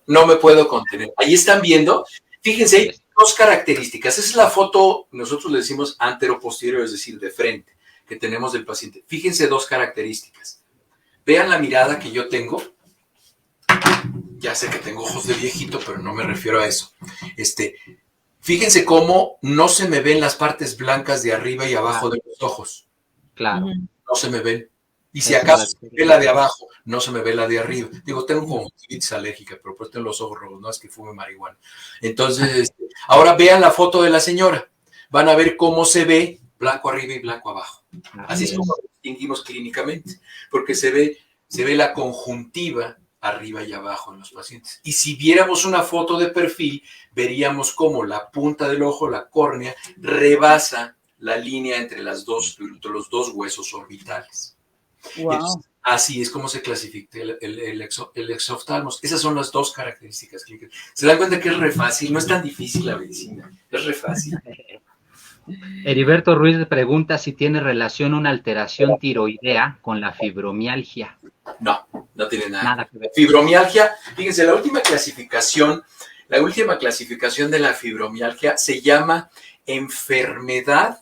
No me puedo contener. Ahí están viendo, fíjense, dos características. Esa es la foto, nosotros le decimos anteroposterior, es decir, de frente, que tenemos del paciente. Fíjense dos características. Vean la mirada que yo tengo. Ya sé que tengo ojos de viejito, pero no me refiero a eso. Fíjense cómo no se me ven las partes blancas de arriba y abajo de los ojos. Claro. No se me ven. Y si acaso se me ve la de abajo, no se me ve la de arriba. Digo, tengo conjuntivitis alérgica, pero pues tengo los ojos rojos, no es que fume marihuana. Entonces, ahora vean la foto de la señora. Van a ver cómo se ve blanco arriba y blanco abajo. Así es como lo distinguimos clínicamente, porque se ve la conjuntiva arriba y abajo en los pacientes. Y si viéramos una foto de perfil, veríamos cómo la punta del ojo, la córnea, rebasa la línea entre los dos huesos orbitales. Wow. Entonces, así es como se clasifica el exoftalmos. Esas son las dos características clínicas. Se dan cuenta que es re fácil, no es tan difícil la medicina, es re fácil. Heriberto Ruiz pregunta si tiene relación una alteración tiroidea con la fibromialgia. No tiene nada que ver. Fibromialgia, fíjense, la última clasificación de la fibromialgia se llama enfermedad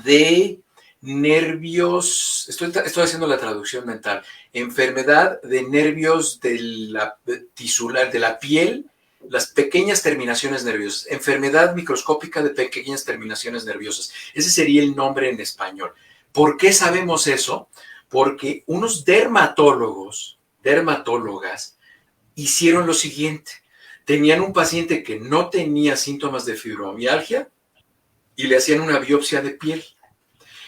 de nervios, estoy haciendo la traducción mental, enfermedad de nervios de la tisular, de la piel, las pequeñas terminaciones nerviosas, enfermedad microscópica de pequeñas terminaciones nerviosas. Ese sería el nombre en español. ¿Por qué sabemos eso? Porque unos dermatólogas hicieron lo siguiente. Tenían un paciente que no tenía síntomas de fibromialgia y le hacían una biopsia de piel.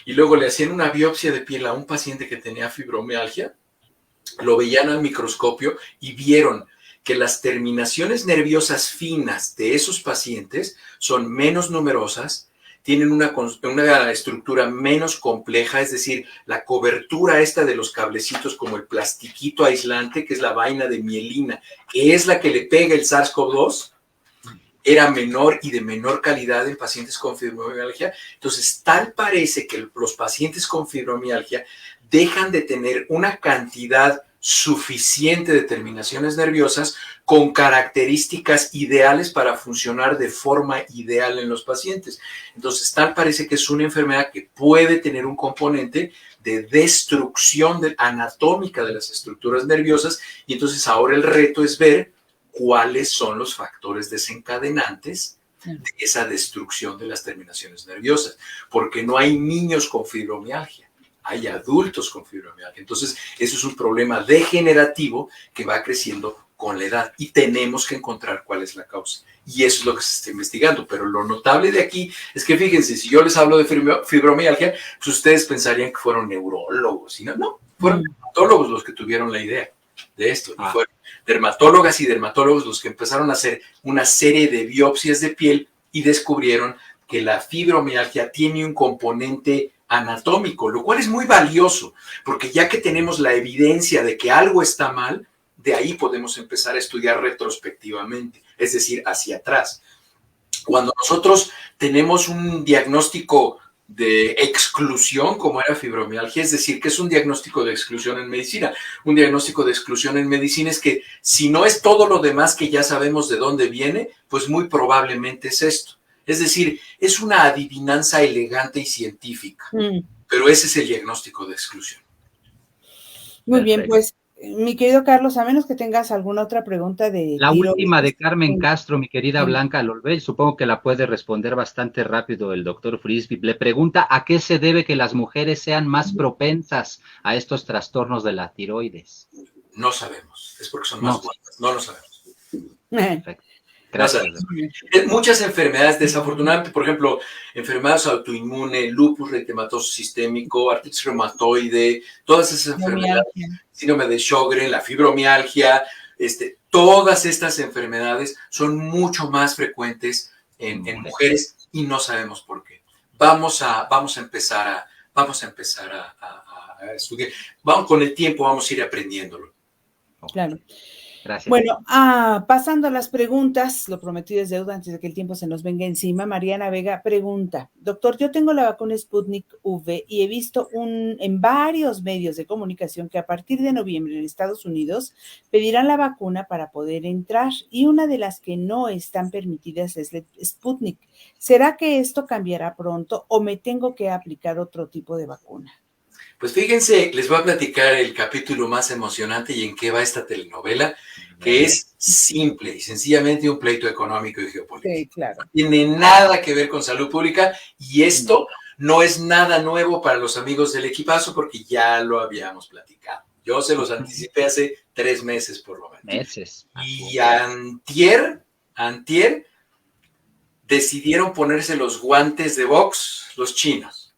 Y luego le hacían una biopsia de piel a un paciente que tenía fibromialgia, lo veían al microscopio y vieron que las terminaciones nerviosas finas de esos pacientes son menos numerosas, tienen una estructura menos compleja, es decir, la cobertura esta de los cablecitos como el plastiquito aislante, que es la vaina de mielina, que es la que le pega el SARS-CoV-2, era menor y de menor calidad en pacientes con fibromialgia. Entonces, tal parece que los pacientes con fibromialgia dejan de tener una cantidad suficiente de terminaciones nerviosas con características ideales para funcionar de forma ideal en los pacientes. Entonces, tal parece que es una enfermedad que puede tener un componente de destrucción anatómica de las estructuras nerviosas, y entonces ahora el reto es ver cuáles son los factores desencadenantes de esa destrucción de las terminaciones nerviosas, porque no hay niños con fibromialgia, hay adultos con fibromialgia. Entonces, eso es un problema degenerativo que va creciendo con la edad y tenemos que encontrar cuál es la causa. Y eso es lo que se está investigando. Pero lo notable de aquí es que, fíjense, si yo les hablo de fibromialgia, pues ustedes pensarían que fueron neurólogos. Y no, fueron dermatólogos los que tuvieron la idea de esto. Y fueron dermatólogas y dermatólogos los que empezaron a hacer una serie de biopsias de piel y descubrieron que la fibromialgia tiene un componente anatómico, lo cual es muy valioso, porque ya que tenemos la evidencia de que algo está mal, de ahí podemos empezar a estudiar retrospectivamente, es decir, hacia atrás. Cuando nosotros tenemos un diagnóstico de exclusión, como era fibromialgia, es decir, que es un diagnóstico de exclusión en medicina. Un diagnóstico de exclusión en medicina es que si no es todo lo demás que ya sabemos de dónde viene, pues muy probablemente es esto. Es decir, es una adivinanza elegante y científica, pero ese es el diagnóstico de exclusión. Muy bien, pues, mi querido Carlos, a menos que tengas alguna otra pregunta de la última de Carmen Castro, mi querida Blanca Lolbel, supongo que la puede responder bastante rápido el doctor Frisby. Le pregunta a qué se debe que las mujeres sean más propensas a estos trastornos de la tiroides. No sabemos, es porque son más guapas, no lo sabemos. Perfecto. Gracias. Muchas enfermedades, desafortunadamente, por ejemplo, enfermedades autoinmunes, lupus eritematoso sistémico, artritis reumatoide, todas esas enfermedades, síndrome de Sjögren, la fibromialgia, todas estas enfermedades son mucho más frecuentes en mujeres y no sabemos por qué. Vamos a empezar a estudiar. Con el tiempo vamos a ir aprendiéndolo. Claro. Gracias. Bueno, pasando a las preguntas, lo prometido es deuda antes de que el tiempo se nos venga encima. Mariana Vega pregunta, doctor, yo tengo la vacuna Sputnik V y he visto en varios medios de comunicación que a partir de noviembre en Estados Unidos pedirán la vacuna para poder entrar y una de las que no están permitidas es la Sputnik. ¿Será que esto cambiará pronto o me tengo que aplicar otro tipo de vacuna? Pues fíjense, les voy a platicar el capítulo más emocionante y en qué va esta telenovela, que es simple y sencillamente un pleito económico y geopolítico. Sí, claro. No tiene nada que ver con salud pública y esto no es nada nuevo para los amigos del equipazo porque ya lo habíamos platicado. Yo se los anticipé hace 3 meses por lo menos. Meses. Y antier decidieron ponerse los guantes de box los chinos.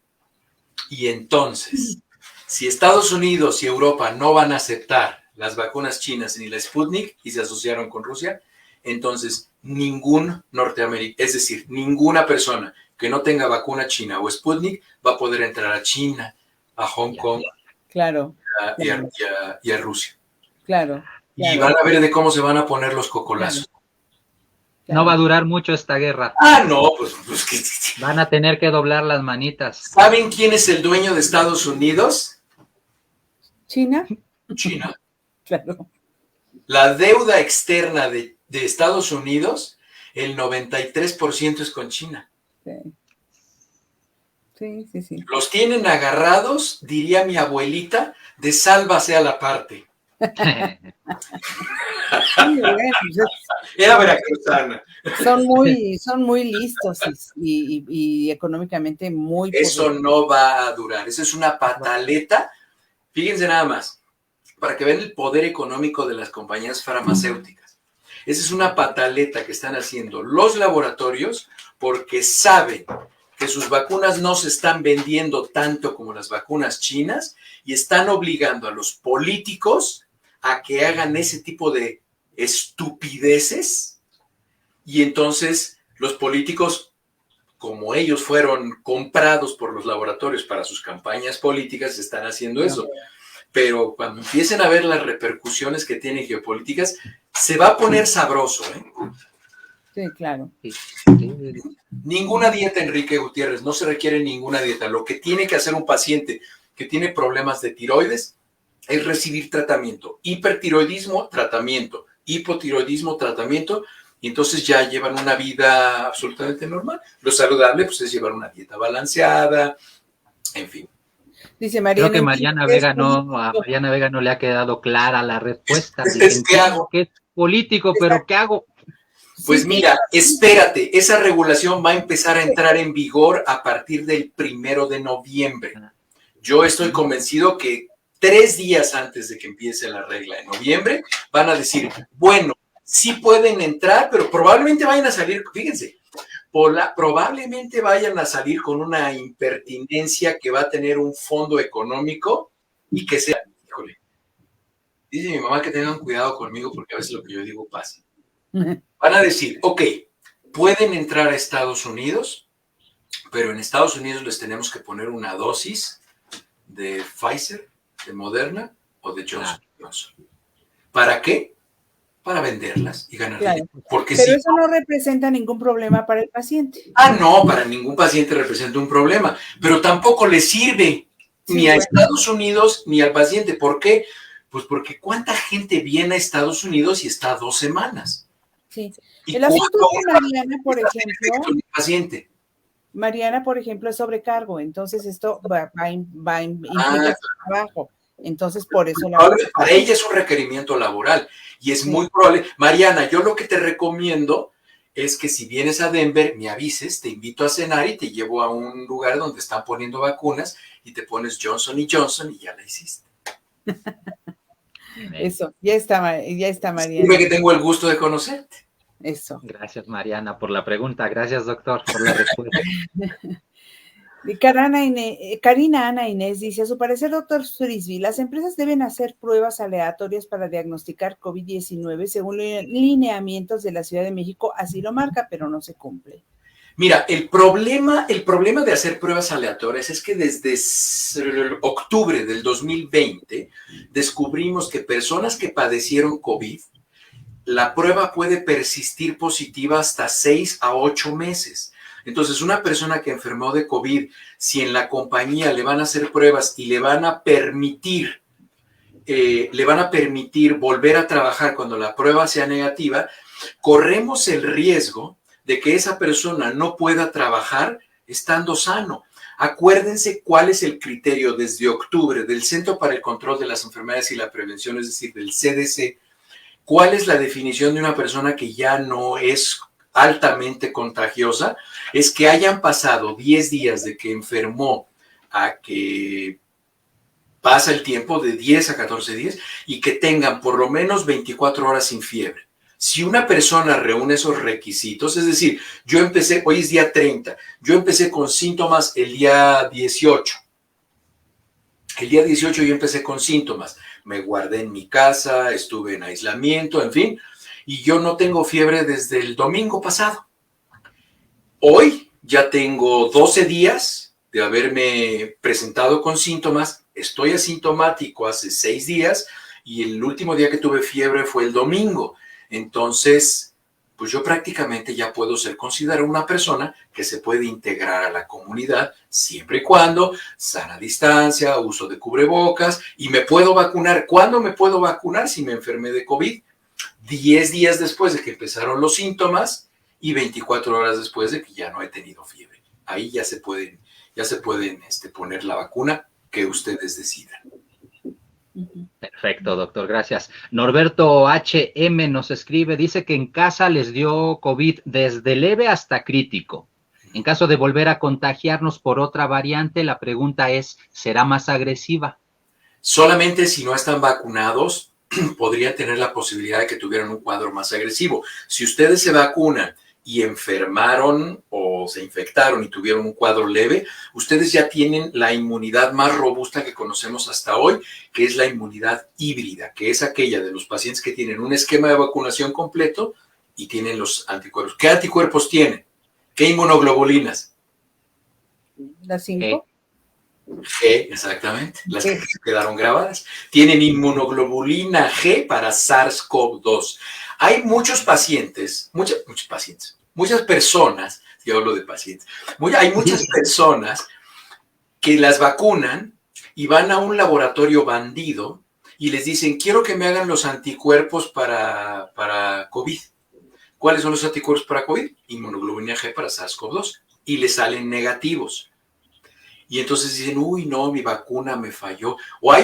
Y entonces, si Estados Unidos y Europa no van a aceptar las vacunas chinas ni la Sputnik y se asociaron con Rusia, entonces ningún norteamericano, es decir, ninguna persona que no tenga vacuna china o Sputnik va a poder entrar a China, a Hong Kong, claro, y a Rusia. Claro. Y van a ver de cómo se van a poner los cocolazos. No va a durar mucho esta guerra. No, pues van a tener que doblar las manitas. ¿Saben quién es el dueño de Estados Unidos? ¿China? China. Claro. La deuda externa de Estados Unidos, el 93% es con China. Sí. Los tienen agarrados, diría mi abuelita, de sálvase a la parte. Era veracruzana. Son muy listos y económicamente muy... Eso no va a durar, eso es una pataleta. Fíjense nada más, para que vean el poder económico de las compañías farmacéuticas. Esa es una pataleta que están haciendo los laboratorios porque saben que sus vacunas no se están vendiendo tanto como las vacunas chinas y están obligando a los políticos a que hagan ese tipo de estupideces y entonces los políticos, como ellos fueron comprados por los laboratorios para sus campañas políticas, están haciendo eso. Pero cuando empiecen a ver las repercusiones que tienen geopolíticas, se va a poner sabroso, ¿eh? Sí, claro. Ninguna dieta, Enrique Gutiérrez, no se requiere ninguna dieta. Lo que tiene que hacer un paciente que tiene problemas de tiroides es recibir tratamiento. Hipertiroidismo, tratamiento. Hipotiroidismo, tratamiento. Y entonces ya llevan una vida absolutamente normal. Lo saludable pues es llevar una dieta balanceada, en fin. Dice Mariana. Creo que Mariana Vega no le ha quedado clara la respuesta. ¿Qué hago? Que es político, pero ¿qué hago? Pues mira, espérate, esa regulación va a empezar a entrar en vigor a partir del 1 de noviembre. Yo estoy convencido que 3 días antes de que empiece la regla de noviembre, van a decir, bueno, sí pueden entrar, pero probablemente vayan a salir, fíjense, probablemente vayan a salir con una impertinencia que va a tener un fondo económico y que sea, híjole, dice mi mamá que tengan cuidado conmigo porque a veces lo que yo digo pasa. Van a decir, ok, pueden entrar a Estados Unidos, pero en Estados Unidos les tenemos que poner una dosis de Pfizer, de Moderna o de Johnson Johnson. ¿Para qué? Para venderlas y ganar dinero. Porque pero eso no representa ningún problema para el paciente. No, para ningún paciente representa un problema, pero tampoco le sirve ni a Estados Unidos ni al paciente. ¿Por qué? Pues porque ¿cuánta gente viene a Estados Unidos y está 2 semanas? Sí. El asunto es que Mariana, por ejemplo, Mariana, por ejemplo, es sobrecargo, entonces esto va a implicar trabajo. Entonces, por eso para ella es un requerimiento laboral y es muy probable. Mariana, yo lo que te recomiendo es que si vienes a Denver, me avises, te invito a cenar y te llevo a un lugar donde están poniendo vacunas y te pones Johnson & Johnson y ya la hiciste. Eso, ya está Mariana. Dime que tengo el gusto de conocerte. Eso. Gracias, Mariana, por la pregunta. Gracias, doctor, por la respuesta. Karina Ana Inés dice, a su parecer, doctor Frisby, las empresas deben hacer pruebas aleatorias para diagnosticar COVID-19 según lineamientos de la Ciudad de México, así lo marca, pero no se cumple. Mira, el problema de hacer pruebas aleatorias es que desde octubre del 2020 descubrimos que personas que padecieron COVID la prueba puede persistir positiva hasta 6 a 8 meses. Entonces, una persona que enfermó de COVID, si en la compañía le van a hacer pruebas y le van a permitir volver a trabajar cuando la prueba sea negativa, corremos el riesgo de que esa persona no pueda trabajar estando sano. Acuérdense cuál es el criterio desde octubre del Centro para el Control de las Enfermedades y la Prevención, es decir, del CDC. ¿Cuál es la definición de una persona que ya no es altamente contagiosa? Es que hayan pasado 10 días de que enfermó a que pasa el tiempo de 10 a 14 días y que tengan por lo menos 24 horas sin fiebre. Si una persona reúne esos requisitos, es decir, yo empecé, hoy es día 30, yo empecé con síntomas el día 18. El día 18 yo empecé con síntomas. Me guardé en mi casa, estuve en aislamiento, en fin, y yo no tengo fiebre desde el domingo pasado. Hoy ya tengo 12 días de haberme presentado con síntomas. Estoy asintomático hace 6 días y el último día que tuve fiebre fue el domingo. Entonces, pues yo prácticamente ya puedo ser considerado una persona que se puede integrar a la comunidad siempre y cuando sana distancia, uso de cubrebocas y me puedo vacunar. ¿Cuándo me puedo vacunar si me enfermé de COVID? 10 días después de que empezaron los síntomas y 24 horas después de que ya no he tenido fiebre. Ahí ya se pueden poner la vacuna que ustedes decidan. Perfecto, doctor, gracias. Norberto HM nos escribe, dice que en casa les dio COVID desde leve hasta crítico. En caso de volver a contagiarnos por otra variante, la pregunta es, ¿será más agresiva? Solamente si no están vacunados, podrían tener la posibilidad de que tuvieran un cuadro más agresivo. Si ustedes se vacunan y enfermaron o se infectaron y tuvieron un cuadro leve, ustedes ya tienen la inmunidad más robusta que conocemos hasta hoy, que es la inmunidad híbrida, que es aquella de los pacientes que tienen un esquema de vacunación completo y tienen los anticuerpos. ¿Qué anticuerpos tienen? ¿Qué inmunoglobulinas? ¿Las 5? G, exactamente, las que quedaron grabadas. Tienen inmunoglobulina G para SARS-CoV-2. Hay muchos pacientes, muchas personas, yo hablo de pacientes, hay muchas personas que las vacunan y van a un laboratorio bandido y les dicen, quiero que me hagan los anticuerpos para COVID. ¿Cuáles son los anticuerpos para COVID? Inmunoglobulina G para SARS-CoV-2 y les salen negativos. Y entonces dicen, uy, no, mi vacuna me falló. O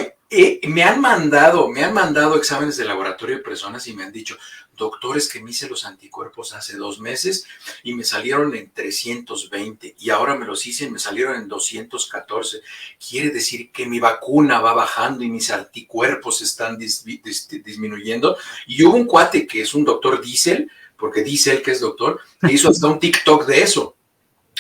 me han mandado exámenes de laboratorio de personas y me han dicho, doctores, que me hice los anticuerpos hace 2 meses y me salieron en 320 y ahora me los hice y me salieron en 214. Quiere decir que mi vacuna va bajando y mis anticuerpos están disminuyendo. Y hubo un cuate que es un doctor Diesel, porque dice él que es doctor, que hizo hasta un TikTok de eso.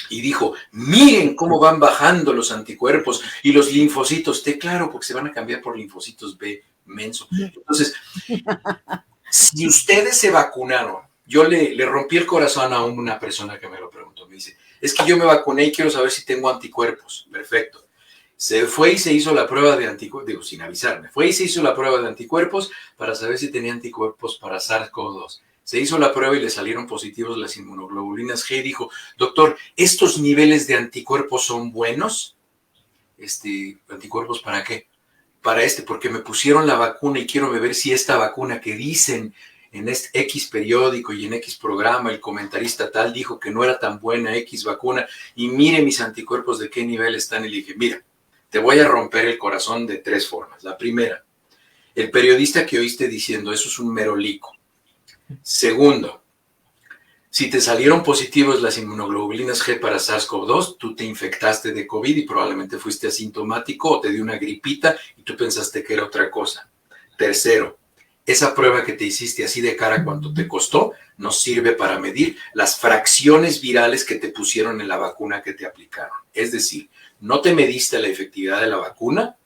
Y dijo, miren cómo van bajando los anticuerpos y los linfocitos T, claro, porque se van a cambiar por linfocitos B, menso. Entonces, si ustedes se vacunaron, yo le rompí el corazón a una persona que me lo preguntó, me dice, es que yo me vacuné y quiero saber si tengo anticuerpos. Perfecto. Se fue y se hizo la prueba de anticuerpos, sin avisarme, fue y se hizo la prueba de anticuerpos para saber si tenía anticuerpos para SARS-CoV-2. Se hizo la prueba y le salieron positivos las inmunoglobulinas G y dijo, doctor, ¿estos niveles de anticuerpos son buenos? ¿Anticuerpos para qué? Porque me pusieron la vacuna y quiero ver si esta vacuna que dicen en este X periódico y en X programa, el comentarista tal dijo que no era tan buena X vacuna y mire mis anticuerpos de qué nivel están. Y le dije, mira, te voy a romper el corazón de 3 formas. La primera, el periodista que oíste diciendo eso es un merolico. Segundo, si te salieron positivos las inmunoglobulinas G para SARS-CoV-2, tú te infectaste de COVID y probablemente fuiste asintomático o te dio una gripita y tú pensaste que era otra cosa. Tercero, esa prueba que te hiciste así de cara, ¿cuánto te costó? No sirve para medir las fracciones virales que te pusieron en la vacuna que te aplicaron. Es decir, no te mediste la efectividad de la vacuna,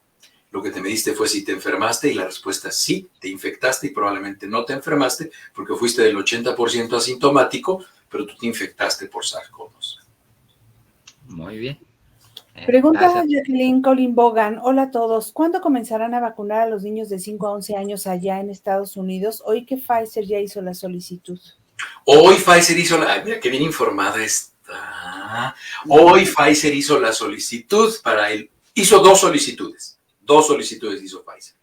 lo que te mediste fue si te enfermaste y la respuesta es sí, te infectaste y probablemente no te enfermaste porque fuiste del 80% asintomático, pero tú te infectaste por SARS-CoV-2. Muy bien. Pregunta Gracias. Jacqueline Colin Bogan. Hola a todos. ¿Cuándo comenzarán a vacunar a los niños de 5 a 11 años allá en Estados Unidos? Hoy que Pfizer ya hizo la solicitud. Hoy Pfizer hizo la... Ay, mira qué bien informada está. Hoy Pfizer hizo la solicitud para el... Hizo dos solicitudes. Dos solicitudes hizo Pfizer.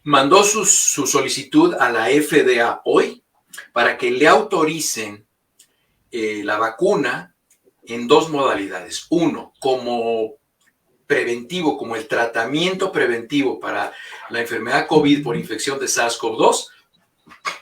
Mandó su solicitud a la FDA hoy para que le autoricen la vacuna en dos modalidades. Uno, como preventivo, como el tratamiento preventivo para la enfermedad COVID por infección de SARS-CoV-2,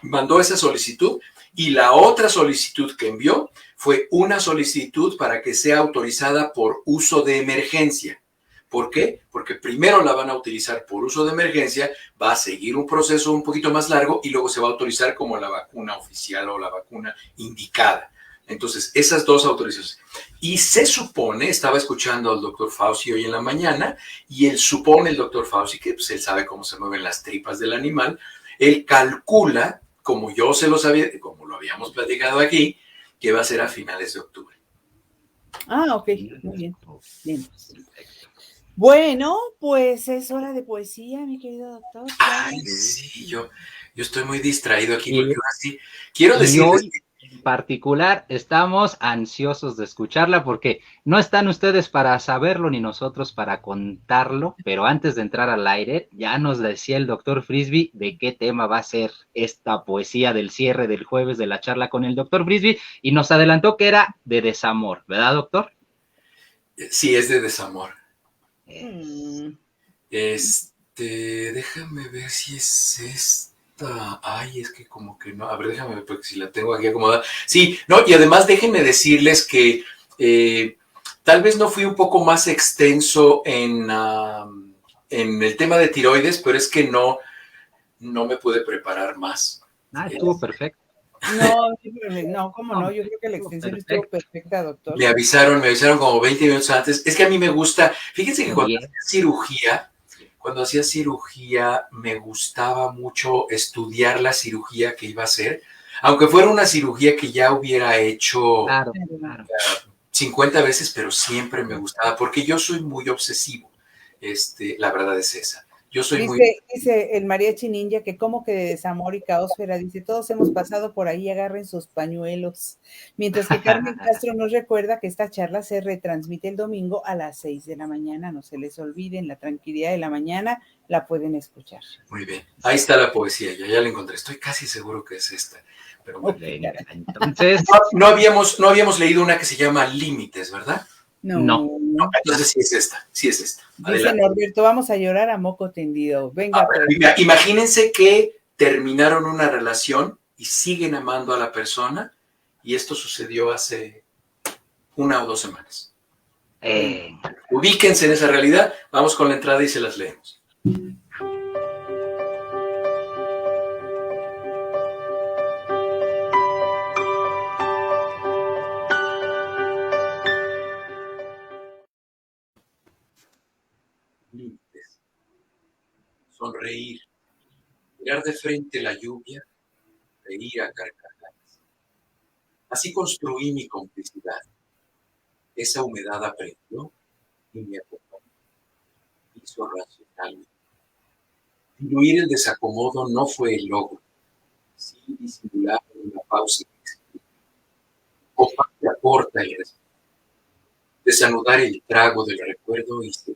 mandó esa solicitud, y la otra solicitud que envió fue una solicitud para que sea autorizada por uso de emergencia. ¿Por qué? Porque primero la van a utilizar por uso de emergencia, va a seguir un proceso un poquito más largo y luego se va a autorizar como la vacuna oficial o la vacuna indicada. Entonces, esas dos autorizaciones. Y se supone, estaba escuchando al doctor Fauci hoy en la mañana, y él supone, el doctor Fauci, que pues, él sabe cómo se mueven las tripas del animal, él calcula, como yo se lo sabía, como lo habíamos platicado aquí, que va a ser a finales de octubre. Ah, ok, muy bien. Bien. Bueno, pues es hora de poesía, mi querido doctor. Ay, sí, yo estoy muy distraído aquí, porque ahora sí, quiero Y decirles hoy en particular estamos ansiosos de escucharla porque no están ustedes para saberlo ni nosotros para contarlo, pero antes de entrar al aire ya nos decía el doctor Frisby de qué tema va a ser esta poesía del cierre del jueves de la charla con el doctor Frisby y nos adelantó que era de desamor, ¿verdad, doctor? sí, es de desamor. Mm. Déjame ver si es esta. Ay, es que como que no. A ver, déjame ver, porque si la tengo aquí acomodada. Sí, no, y además déjenme decirles que tal vez no fui un poco más extenso en el tema de tiroides, pero es que no me pude preparar más. Estuvo perfecto. No, ¿cómo no? Yo creo que la extensión estuvo perfecta, doctor. Me avisaron como 20 minutos antes. Es que a mí me gusta, fíjense que cuando hacía cirugía me gustaba mucho estudiar la cirugía que iba a hacer, aunque fuera una cirugía que ya hubiera hecho Claro. 50 veces, pero siempre me gustaba, porque yo soy muy obsesivo. La verdad es esa. Yo soy dice el mariachi ninja que como que de desamor y caósfera, dice, todos hemos pasado por ahí, agarren sus pañuelos. Mientras que Carmen Castro nos recuerda que esta charla se retransmite el domingo a las 6 de la mañana, no se les olvide, en la tranquilidad de la mañana la pueden escuchar. Muy bien, ahí está la poesía, ya la encontré, estoy casi seguro que es esta. Pero bueno, entonces no habíamos leído una que se llama Límites, ¿verdad? No. Entonces sí es esta. Dice Norberto, vamos a llorar a moco tendido. Venga, pues. Imagínense que terminaron una relación y siguen amando a la persona, y esto sucedió hace 1 o 2 semanas. Ubíquense en esa realidad, vamos con la entrada y se las leemos. Límites. Sonreír, mirar de frente la lluvia, reír a carcajadas. Así construí mi complicidad. Esa humedad aprendió y me acompañó. Hizo racional. Diluir el desacomodo no fue el logro, sí disimular una pausa que explica. Compacta corta el respeto. Desanudar el trago del recuerdo y seguir.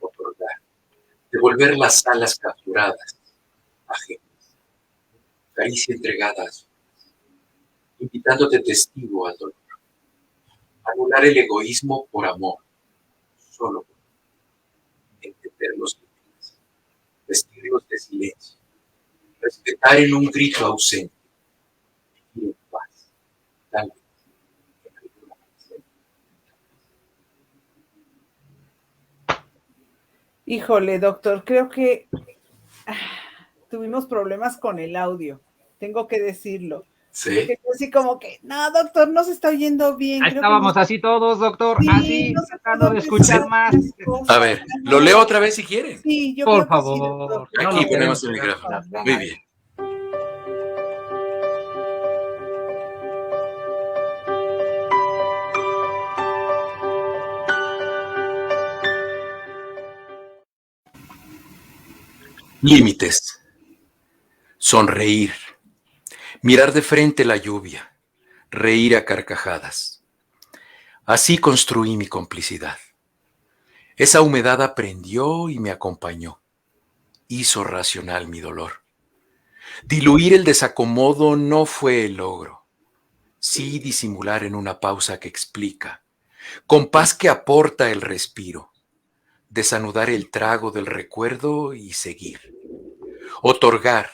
Otorgar. Devolver las alas capturadas, ajenas. Caricia entregada a su vez, invitándote testigo al dolor. Anular el egoísmo por amor, solo por entender los límites, vestirlos de silencio, respetar en un grito ausente, vivir en paz, tal vez en alguna ocasión. Híjole, doctor, creo que tuvimos problemas con el audio, tengo que decirlo. Sí. Así como que, no, doctor, no se está oyendo bien. Ahí estábamos así todos, doctor, así, tratando de escuchar más. A ver, lo leo otra vez si quieren. Sí, yo por creo favor. Que sí, Aquí ponemos el micrófono. Muy bien. Límites. Sonreír. Mirar de frente la lluvia. Reír a carcajadas. Así construí mi complicidad. Esa humedad aprendió y me acompañó. Hizo racional mi dolor. Diluir el desacomodo no fue el logro. Sí disimular en una pausa que explica. Compás que aporta el respiro. Desanudar el trago del recuerdo y seguir. Otorgar.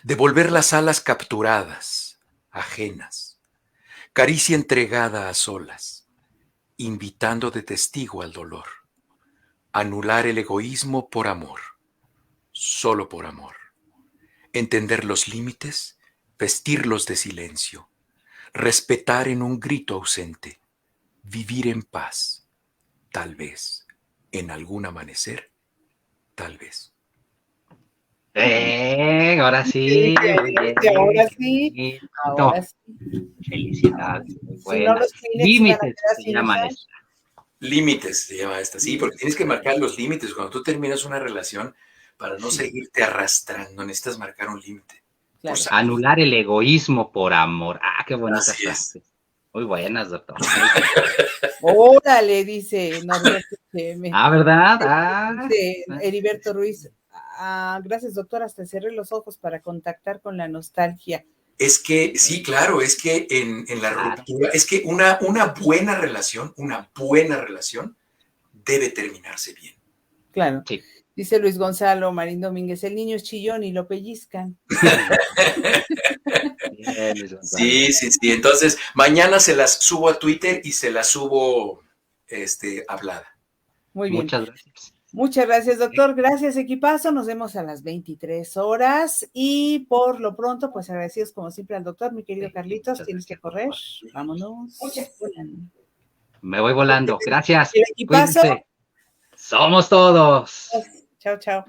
Devolver las alas capturadas, ajenas. Caricia entregada a solas. Invitando de testigo al dolor. Anular el egoísmo por amor. Solo por amor. Entender los límites, vestirlos de silencio. Respetar en un grito ausente. Vivir en paz. Tal vez. En algún amanecer. Tal vez. Ahora sí. Ahora sí. Ahora sí. Felicidades. Muy Si no, buenas. los Kleenex Límites van a quedar se sin llama usar. eso. Límites se llama esta, sí, porque tienes que marcar los límites. Cuando tú terminas una relación, para no seguirte arrastrando, necesitas marcar un límite. Claro. Por salud. Anular el egoísmo por amor. Qué bonitas Así es. frases. Muy buenas, doctor. Órale, dice Norberto Cheme. ¿Verdad? Dice Heriberto Ruiz. Gracias, doctor. Hasta cerré los ojos para contactar con la nostalgia. Es que, sí, claro, es que en la ruptura, es que una buena relación debe terminarse bien. Claro. Sí. Dice Luis Gonzalo Marín Domínguez, el niño es chillón y lo pellizcan. Bien, Luis Gonzalo. Sí. Entonces, mañana se las subo a Twitter y se las subo hablada. Muy bien. Muchas gracias. Muchas gracias, doctor. Gracias, equipazo. Nos vemos a las 23 horas. Y por lo pronto, pues agradecidos como siempre al doctor, mi querido Carlitos. Tienes que correr. Vámonos. Me voy volando. Gracias. ¿Y el equipazo? Cuídense. Somos todos. Chao, chao.